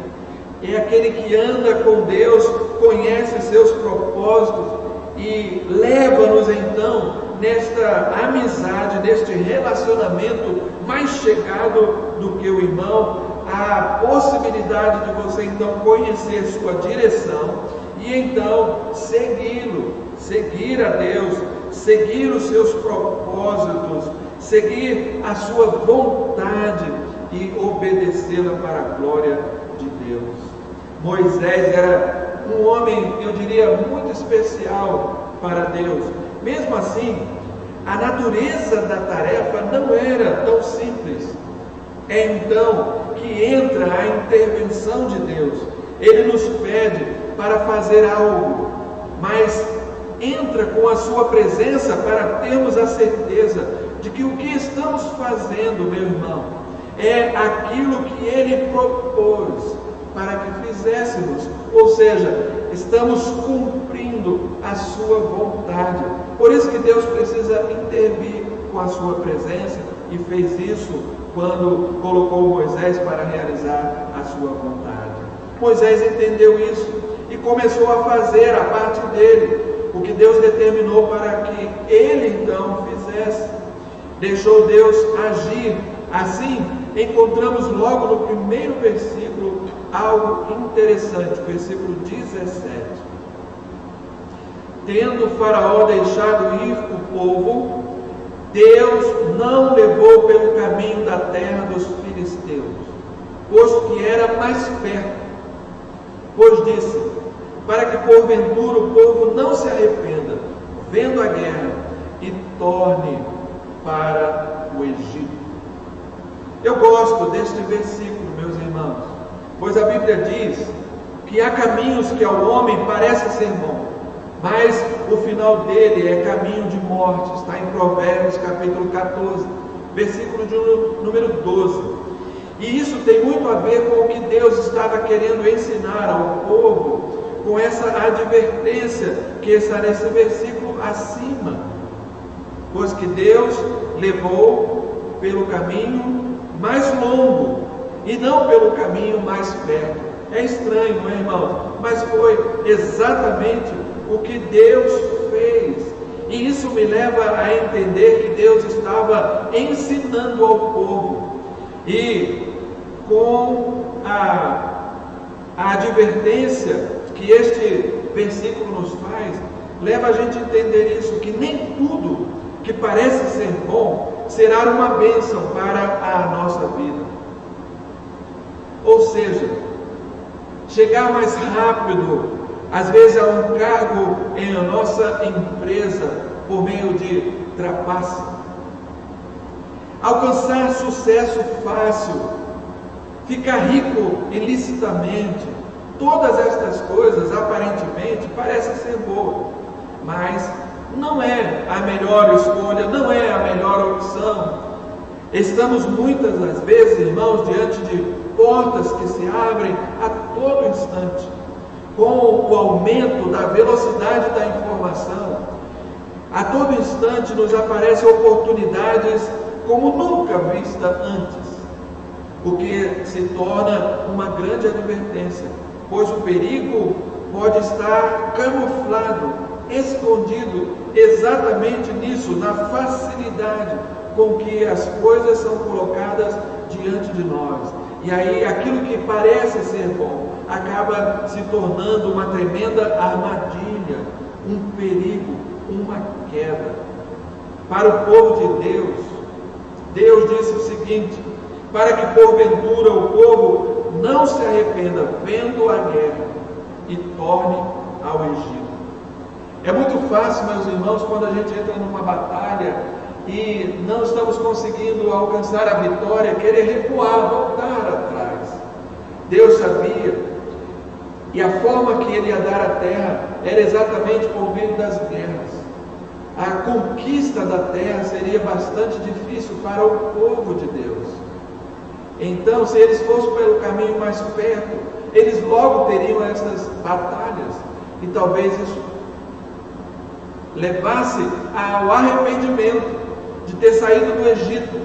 É aquele que anda com Deus, conhece seus propósitos e leva-nos então nesta amizade, neste relacionamento mais chegado do que o irmão, a possibilidade de você então conhecer sua direção e então segui-lo, seguir a Deus, seguir os seus propósitos, seguir a sua vontade e obedecê-la para a glória de Deus. Moisés era um homem, eu diria, muito especial para Deus. Mesmo assim, a natureza da tarefa não era tão simples. É então que entra a intervenção de Deus. Ele nos pede para fazer algo, mas entra com a sua presença para termos a certeza de que o que estamos fazendo, meu irmão, é aquilo que Ele propôs para que fizéssemos, ou seja, estamos cumprindo a sua vontade. Por isso que Deus precisa intervir com a sua presença e fez isso quando colocou Moisés para realizar a sua vontade. Moisés entendeu isso e começou a fazer a parte dele, o que Deus determinou para que ele então fizesse. Deixou Deus agir. Assim, encontramos logo no primeiro versículo algo interessante, versículo 17. Tendo o Faraó deixado ir o povo, Deus não levou pelo caminho da terra dos filisteus, posto que era mais perto. Pois disse, para que porventura o povo não se arrependa, vendo a guerra, e torne para o Egito. Eu gosto deste versículo, meus irmãos, pois a Bíblia diz que há caminhos que ao homem parece ser bom, mas o final dele é caminho de morte. Está em Provérbios capítulo 14, versículo de número 12. E isso tem muito a ver com o que Deus estava querendo ensinar ao povo, com essa advertência que está nesse versículo acima. Pois que Deus levou pelo caminho mais longo e não pelo caminho mais perto. É estranho, não é, irmão? Mas foi exatamente o que Deus fez. E isso me leva a entender que Deus estava ensinando ao povo. E com a advertência que este versículo nos faz, leva a gente a entender isso, que nem tudo que parece ser bom será uma bênção para a nossa vida. Ou seja, chegar mais rápido, às vezes a um cargo em a nossa empresa por meio de trapaça, alcançar sucesso fácil, ficar rico ilicitamente, todas estas coisas aparentemente parecem ser boas, mas não é a melhor escolha, não é a melhor opção. Estamos muitas das vezes, irmãos, diante de portas que se abrem a todo instante. Com o aumento da velocidade da informação, a todo instante nos aparecem oportunidades como nunca vista antes, o que se torna uma grande advertência, pois o perigo pode estar camuflado, escondido exatamente nisso, na facilidade com que as coisas são colocadas diante de nós. E aí aquilo que parece ser bom acaba se tornando uma tremenda armadilha, um perigo, uma queda. Para o povo de Deus, Deus disse o seguinte: para que porventura o povo não se arrependa vendo a guerra e torne ao Egito. É muito fácil, meus irmãos, quando a gente entra numa batalha e não estamos conseguindo alcançar a vitória, querer recuar, voltar atrás. Deus sabia, e a forma que Ele ia dar a terra era exatamente por meio das guerras. A conquista da terra seria bastante difícil para o povo de Deus. Então, se eles fossem pelo caminho mais perto, eles logo teriam essas batalhas, e talvez isso levasse ao arrependimento de ter saído do Egito,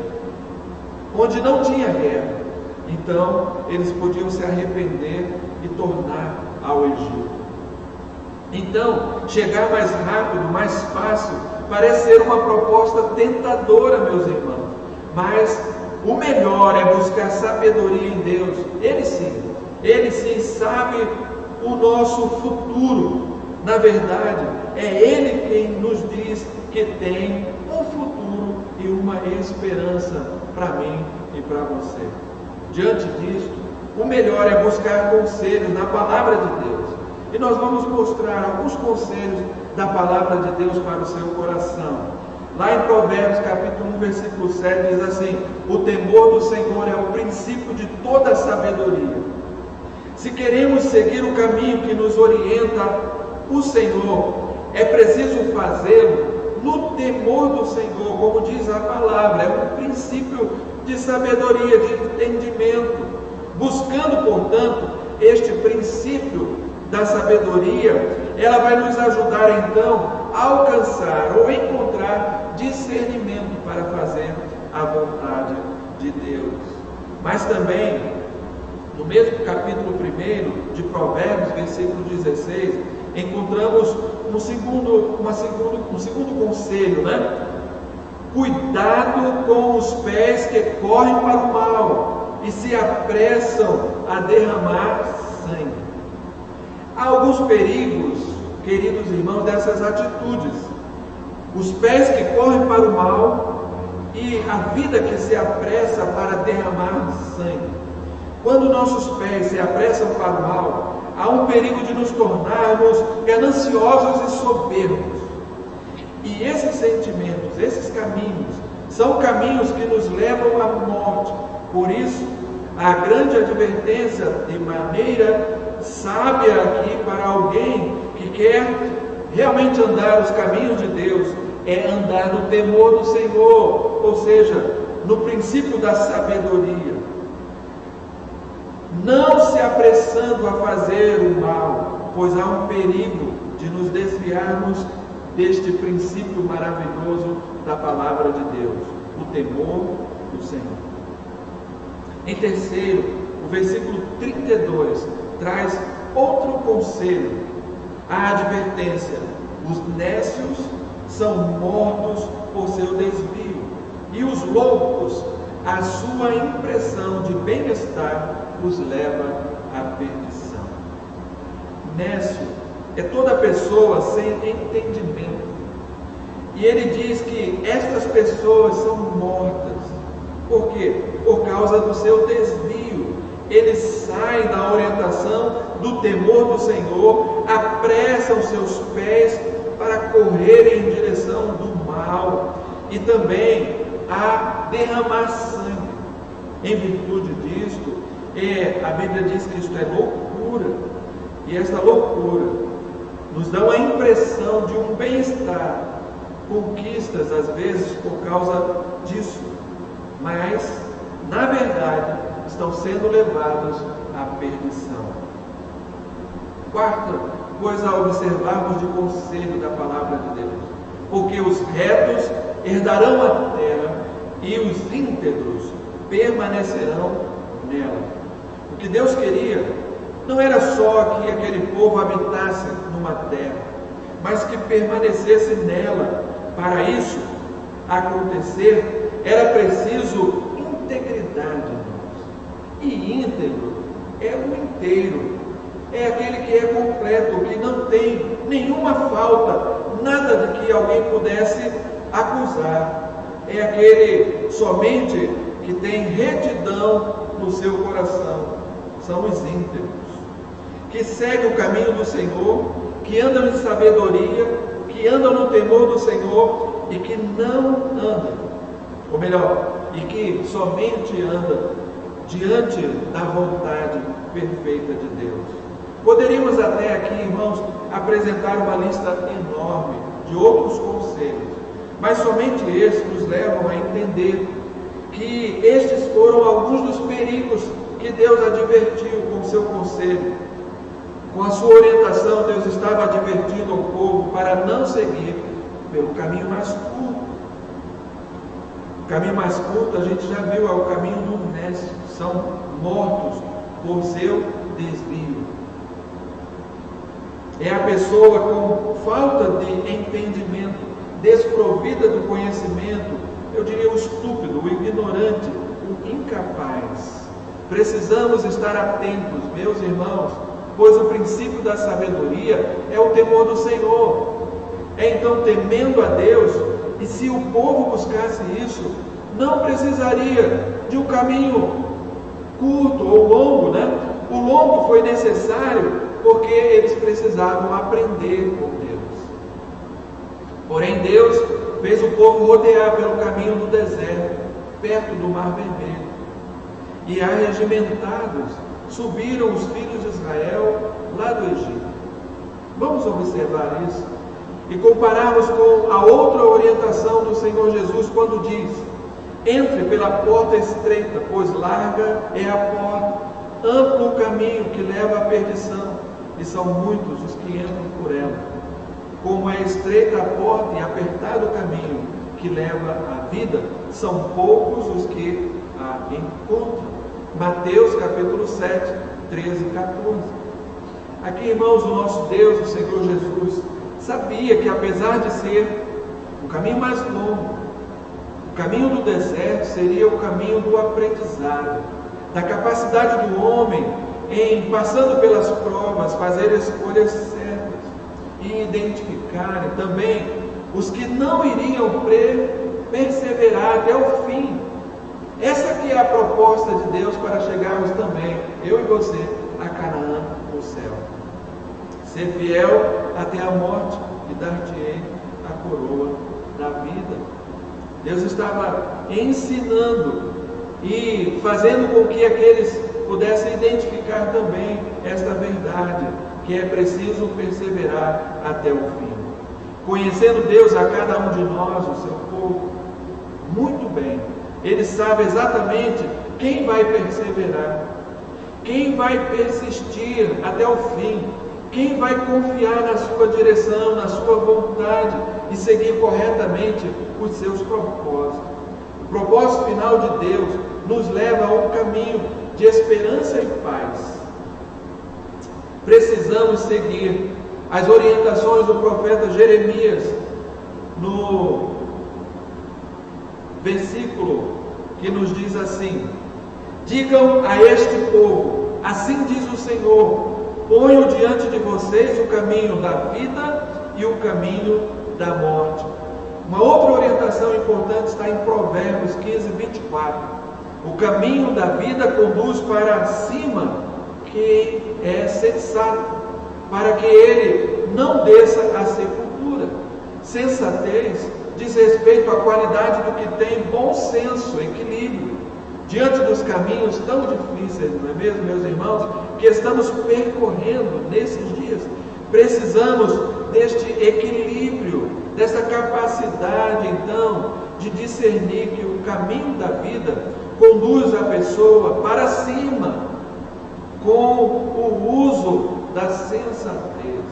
onde não tinha guerra. Então, eles podiam se arrepender e tornar ao Egito. Então, chegar mais rápido, mais fácil, parece ser uma proposta tentadora, meus irmãos. Mas o melhor é buscar sabedoria em Deus. Ele sim sabe o nosso futuro. Na verdade, é Ele quem nos diz que tem um futuro e uma esperança para mim e para você. Diante disto, o melhor é buscar conselhos na palavra de Deus. E nós vamos mostrar alguns conselhos da palavra de Deus para o seu coração. Lá em Provérbios capítulo 1, versículo 7 diz assim: o temor do Senhor é o princípio de toda a sabedoria. Se queremos seguir o caminho que nos orienta o Senhor, é preciso fazê-lo no temor do Senhor, como diz a palavra. É um princípio de sabedoria, de entendimento. Buscando, portanto, este princípio da sabedoria, ela vai nos ajudar então a alcançar ou encontrar discernimento para fazer a vontade de Deus. Mas também, no mesmo capítulo 1 de Provérbios, versículo 16, encontramos um segundo conselho, né? Cuidado com os pés que correm para o mal e se apressam a derramar sangue. Há alguns perigos, queridos irmãos, dessas atitudes. Os pés que correm para o mal e a vida que se apressa para derramar sangue. Quando nossos pés se apressam para o mal, há um perigo de nos tornarmos gananciosos e soberbos. E esses sentimentos, esses caminhos, são caminhos que nos levam à morte. Por isso, a grande advertência de maneira sábia aqui para alguém que quer realmente andar os caminhos de Deus é andar no temor do Senhor, ou seja, no princípio da sabedoria. Não se apressando a fazer o mal, pois há um perigo de nos desviarmos deste princípio maravilhoso da palavra de Deus, o temor do Senhor. Em terceiro, o versículo 32 traz outro conselho, a advertência: os nécios são mortos por seu desvio, e os loucos a sua impressão de bem-estar os leva à perdição. Nécio é toda pessoa sem entendimento. E ele diz que estas pessoas são mortas. Por quê? Por causa do seu desvio. Eles saem da orientação do temor do Senhor, apressam seus pés para correrem em direção do mal e também a derramar sangue. Em virtude disto, a Bíblia diz que isto é loucura. E esta loucura nos dá uma impressão de um bem-estar, conquistas às vezes por causa disso, mas na verdade estão sendo levados à perdição. Quarta coisa a observarmos de conselho da palavra de Deus: porque os retos herdarão a terra e os íntegros permanecerão nela. O que Deus queria não era só que aquele povo habitasse numa terra, mas que permanecesse nela. Para isso acontecer, era preciso integridade. E íntegro é o inteiro, é aquele que é completo, que não tem nenhuma falta, nada de que alguém pudesse acusar. É aquele somente que tem retidão no seu coração. São os íntegros, que seguem o caminho do Senhor, que andam em sabedoria, que andam no temor do Senhor e que não andam, ou melhor, e que somente andam diante da vontade perfeita de Deus. Poderíamos até aqui, irmãos, apresentar uma lista enorme de outros conselhos, mas somente estes nos levam a entender que estes foram alguns dos perigos que Deus advertiu com o seu conselho. Com a sua orientação, Deus estava advertindo ao povo para não seguir pelo caminho mais curto. O caminho mais curto, a gente já viu, é o caminho do nécio. São mortos por seu desvio. É a pessoa com falta de entendimento, desprovida do conhecimento, eu diria o estúpido, o ignorante, o incapaz. Precisamos estar atentos, meus irmãos, pois o princípio da sabedoria é o temor do Senhor. É então temendo a Deus, e se o povo buscasse isso, não precisaria de um caminho curto ou longo, né? O longo foi necessário porque eles precisavam aprender com Deus. Porém, Deus fez o povo rodear pelo caminho do deserto, perto do Mar Vermelho. E arregimentados, subiram os filhos de Israel lá do Egito. Vamos observar isso e compararmos com a outra orientação do Senhor Jesus quando diz: entre pela porta estreita, pois larga é a porta, amplo o caminho que leva à perdição, e são muitos os que entram por ela. Como é estreita a porta e apertado o caminho que leva à vida, são poucos os que a encontram. Mateus capítulo 7, 13 e 14. Aqui, irmãos, o nosso Deus, o Senhor Jesus, sabia que apesar de ser o caminho mais longo, o caminho do deserto seria o caminho do aprendizado, da capacidade do homem em, passando pelas provas, fazer escolhas certas e identificarem também os que não iriam perseverar até o fim. Essa que é a proposta de Deus para chegarmos também, eu e você, a Canaã, no céu. Ser fiel até a morte e dar-te-ei a coroa da vida. Deus estava ensinando e fazendo com que aqueles pudessem identificar também esta verdade, que é preciso perseverar até o fim. Conhecendo Deus a cada um de nós, o seu povo, muito bem, Ele sabe exatamente quem vai perseverar, quem vai persistir até o fim, quem vai confiar na sua direção, na sua vontade e seguir corretamente os seus propósitos. O propósito final de Deus nos leva a um caminho de esperança e paz. Precisamos seguir as orientações do profeta Jeremias no versículo que nos diz assim: digam a este povo, assim diz o Senhor, ponho diante de vocês o caminho da vida e o caminho da morte. Uma outra orientação importante está em Provérbios 15, 24. O caminho da vida conduz para cima quem é sensato, para que ele não desça à sepultura. Sensatez diz respeito à qualidade do que tem bom senso, equilíbrio, diante dos caminhos tão difíceis, não é mesmo, meus irmãos, que estamos percorrendo nesses dias. Precisamos deste equilíbrio, dessa capacidade, então, de discernir que o caminho da vida conduz a pessoa para cima, com o uso da sensatez,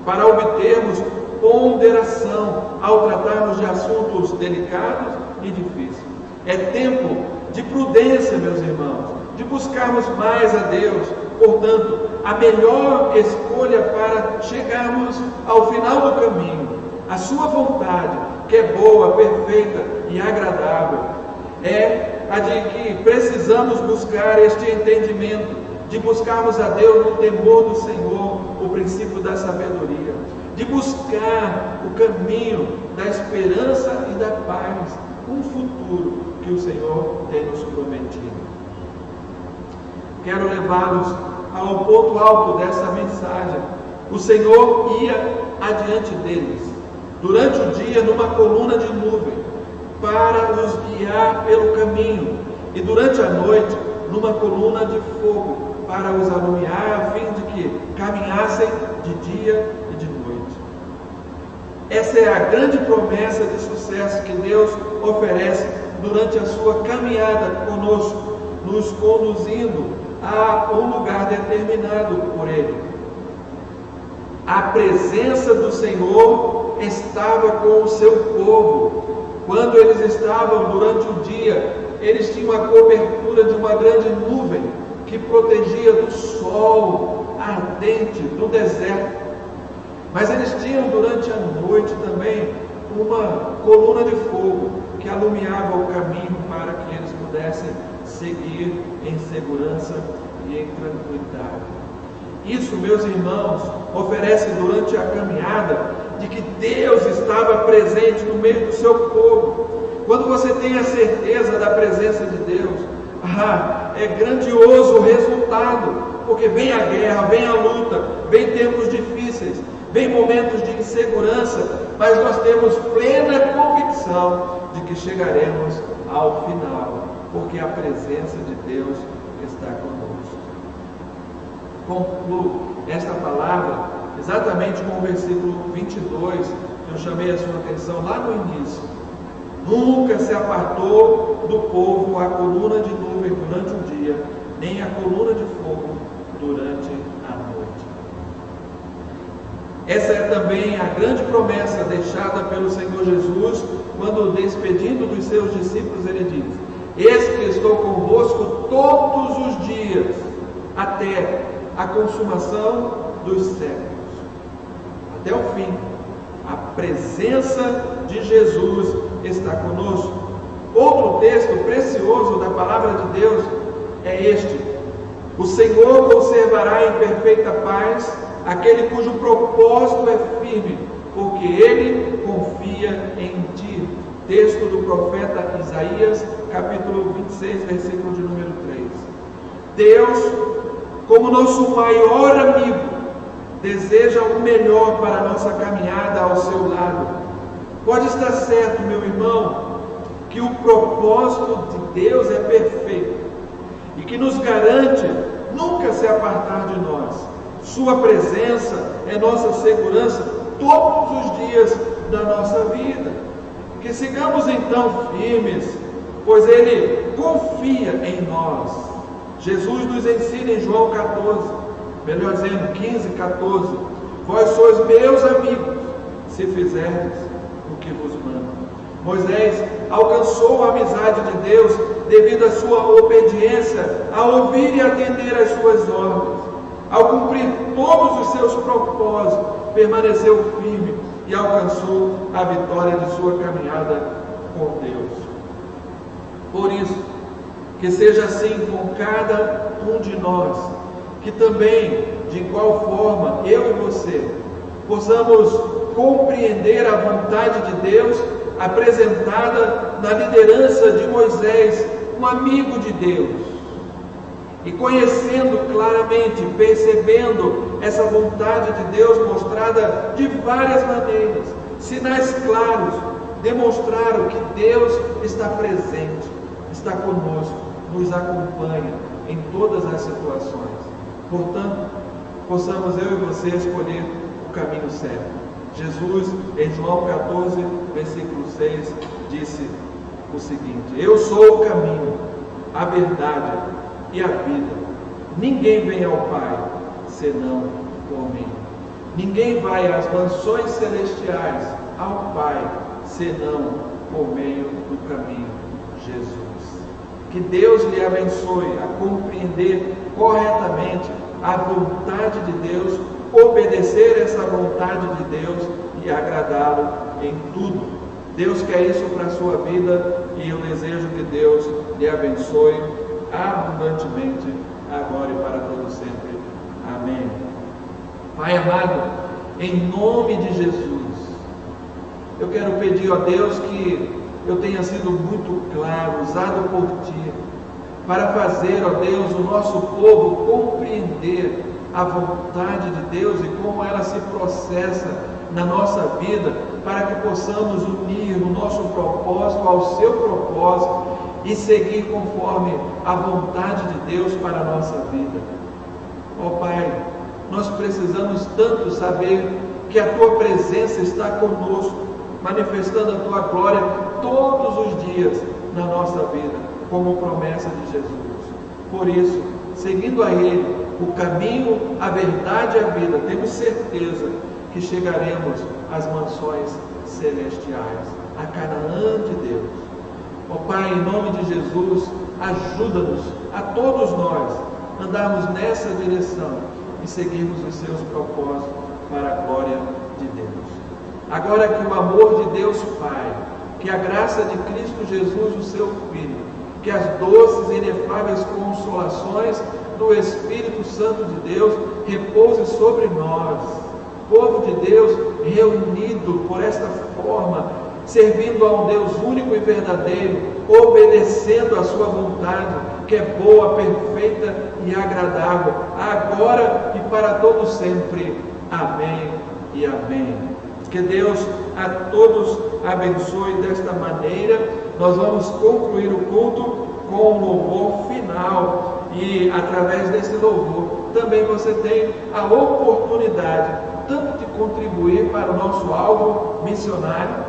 para obtermos ponderação ao tratarmos de assuntos delicados e difíceis. É tempo de prudência, meus irmãos, de buscarmos mais a Deus. Portanto, a melhor escolha para chegarmos ao final do caminho, a sua vontade, que é boa, perfeita e agradável, é a de que precisamos buscar este entendimento, de buscarmos a Deus no temor do Senhor, o princípio da sabedoria, de buscar o caminho da esperança e da paz, um futuro que o Senhor tem nos prometido. Quero levá-los ao ponto alto dessa mensagem. O Senhor ia adiante deles, durante o dia, numa coluna de nuvem, para os guiar pelo caminho, e durante a noite, numa coluna de fogo, para os alumiar, a fim de que caminhassem de dia e de noite. Essa é a grande promessa de sucesso que Deus oferece durante a sua caminhada conosco, nos conduzindo a um lugar determinado por Ele. A presença do Senhor estava com o seu povo. Quando eles estavam durante o dia, eles tinham a cobertura de uma grande nuvem que protegia do sol ardente do deserto. Mas eles tinham durante a noite também uma coluna de fogo que alumiava o caminho para que eles pudessem seguir em segurança e em tranquilidade. Isso, meus irmãos, oferece durante a caminhada de que Deus estava presente no meio do seu povo. Quando você tem a certeza da presença de Deus, é grandioso o resultado, porque vem a guerra, vem a luta, vem tempos difíceis, vem momentos de insegurança, mas nós temos plena convicção de que chegaremos ao final, porque a presença de Deus está conosco. Concluo esta palavra exatamente com o versículo 22, que eu chamei a sua atenção lá no início. Nunca se apartou do povo a coluna de nuvem durante o dia, nem a coluna de fogo durante a noite. Essa é também a grande promessa deixada pelo Senhor Jesus, quando despedindo dos seus discípulos, ele diz: eis que estou convosco todos os dias, até a consumação dos séculos. Até o fim. A presença de Jesus está conosco. Outro texto precioso da palavra de Deus é este: o Senhor conservará em perfeita paz aquele cujo propósito é firme, porque Ele confia em ti. Texto do profeta Isaías, capítulo 26, versículo de número 3. Deus, como nosso maior amigo, deseja o melhor para a nossa caminhada ao seu lado. Pode estar certo, meu irmão, que o propósito de Deus é perfeito e que nos garante nunca se apartar de nós. Sua presença é nossa segurança todos os dias da nossa vida. Que sigamos então firmes, pois Ele confia em nós. Jesus nos ensina em João 14, melhor dizendo 15, 14: vós sois meus amigos, se fizerdes o que vos mando. Moisés alcançou a amizade de Deus devido à sua obediência a ouvir e atender às suas ordens. Ao cumprir todos os seus propósitos, permaneceu firme e alcançou a vitória de sua caminhada com Deus. Por isso, que seja assim com cada um de nós, que também, de igual forma, eu e você, possamos compreender a vontade de Deus apresentada na liderança de Moisés, um amigo de Deus. E conhecendo claramente, percebendo essa vontade de Deus mostrada de várias maneiras, sinais claros, demonstraram que Deus está presente, está conosco, nos acompanha em todas as situações. Portanto, possamos eu e você escolher o caminho certo. Jesus, em João 14, versículo 6, disse o seguinte: eu sou o caminho, a verdade e a vida. Ninguém vem ao Pai senão por mim. Ninguém vai às mansões celestiais, ao Pai, senão por meio do caminho Jesus. Que Deus lhe abençoe a compreender corretamente a vontade de Deus, obedecer essa vontade de Deus e agradá-lo em tudo. Deus quer isso para a sua vida e eu desejo que Deus lhe abençoe abundantemente, agora e para todo sempre. Amém. Pai amado, em nome de Jesus, eu quero pedir a Deus que eu tenha sido muito claro, usado por Ti, para fazer, ó Deus, o nosso povo compreender a vontade de Deus e como ela se processa na nossa vida, para que possamos unir o nosso propósito ao seu propósito e seguir conforme a vontade de Deus para a nossa vida. Ó Pai, nós precisamos tanto saber que a Tua presença está conosco, manifestando a Tua glória todos os dias na nossa vida, como promessa de Jesus. Por isso, seguindo a Ele, o caminho, a verdade e a vida, temos certeza que chegaremos às mansões celestiais, a Canaã de Deus. Ó Pai, em nome de Jesus, ajuda-nos, a todos nós, andarmos nessa direção e seguirmos os Seus propósitos para a glória de Deus. Agora que o amor de Deus Pai, que a graça de Cristo Jesus, o Seu Filho, que as doces e inefáveis consolações do Espírito Santo de Deus repouse sobre nós, povo de Deus reunido por esta forma, servindo a um Deus único e verdadeiro, obedecendo a sua vontade, que é boa, perfeita e agradável, agora e para todo sempre. Amém e amém. Que Deus a todos abençoe desta maneira. Nós vamos concluir o culto com o louvor final e através desse louvor também você tem a oportunidade tanto de contribuir para o nosso alvo missionário,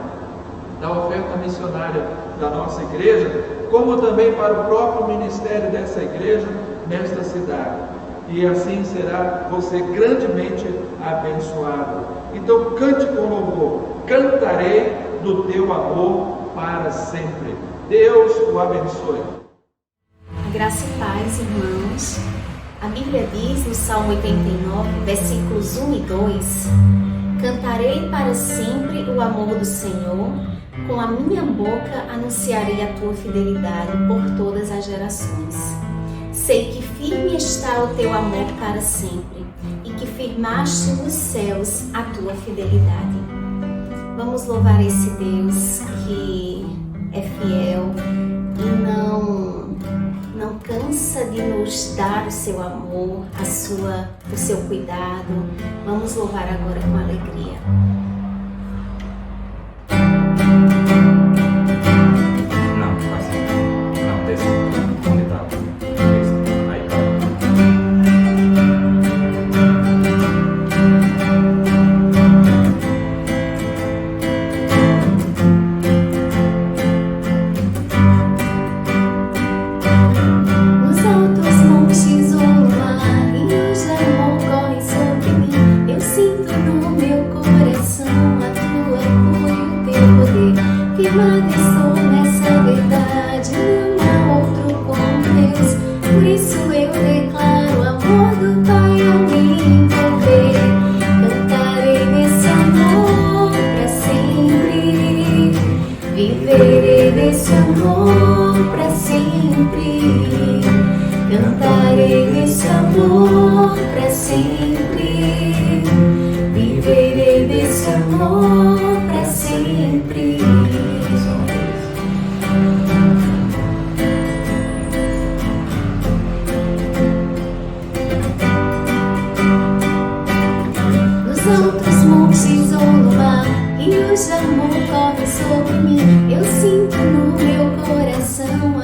da oferta missionária da nossa igreja, como também para o próprio ministério dessa igreja nesta cidade. E assim será você grandemente abençoado. Então cante com louvor: cantarei do teu amor para sempre. Deus o abençoe. Graça e paz, irmãos. A Bíblia diz no Salmo 89, versículos 1 e 2: cantarei para sempre o amor do Senhor, com a minha boca anunciarei a tua fidelidade por todas as gerações. Sei que firme está o teu amor para sempre e que firmaste nos céus a tua fidelidade. Vamos louvar esse Deus que é fiel e não cansa de nos dar o seu amor, o seu cuidado. Vamos louvar agora com alegria. Viverei nesse amor pra pra sempre. Cantarei desse amor pra sempre. Viverei desse amor pra sempre. Nos altos montes ou no mar, rios de amor correm sobre mim. Eu sinto no meu coração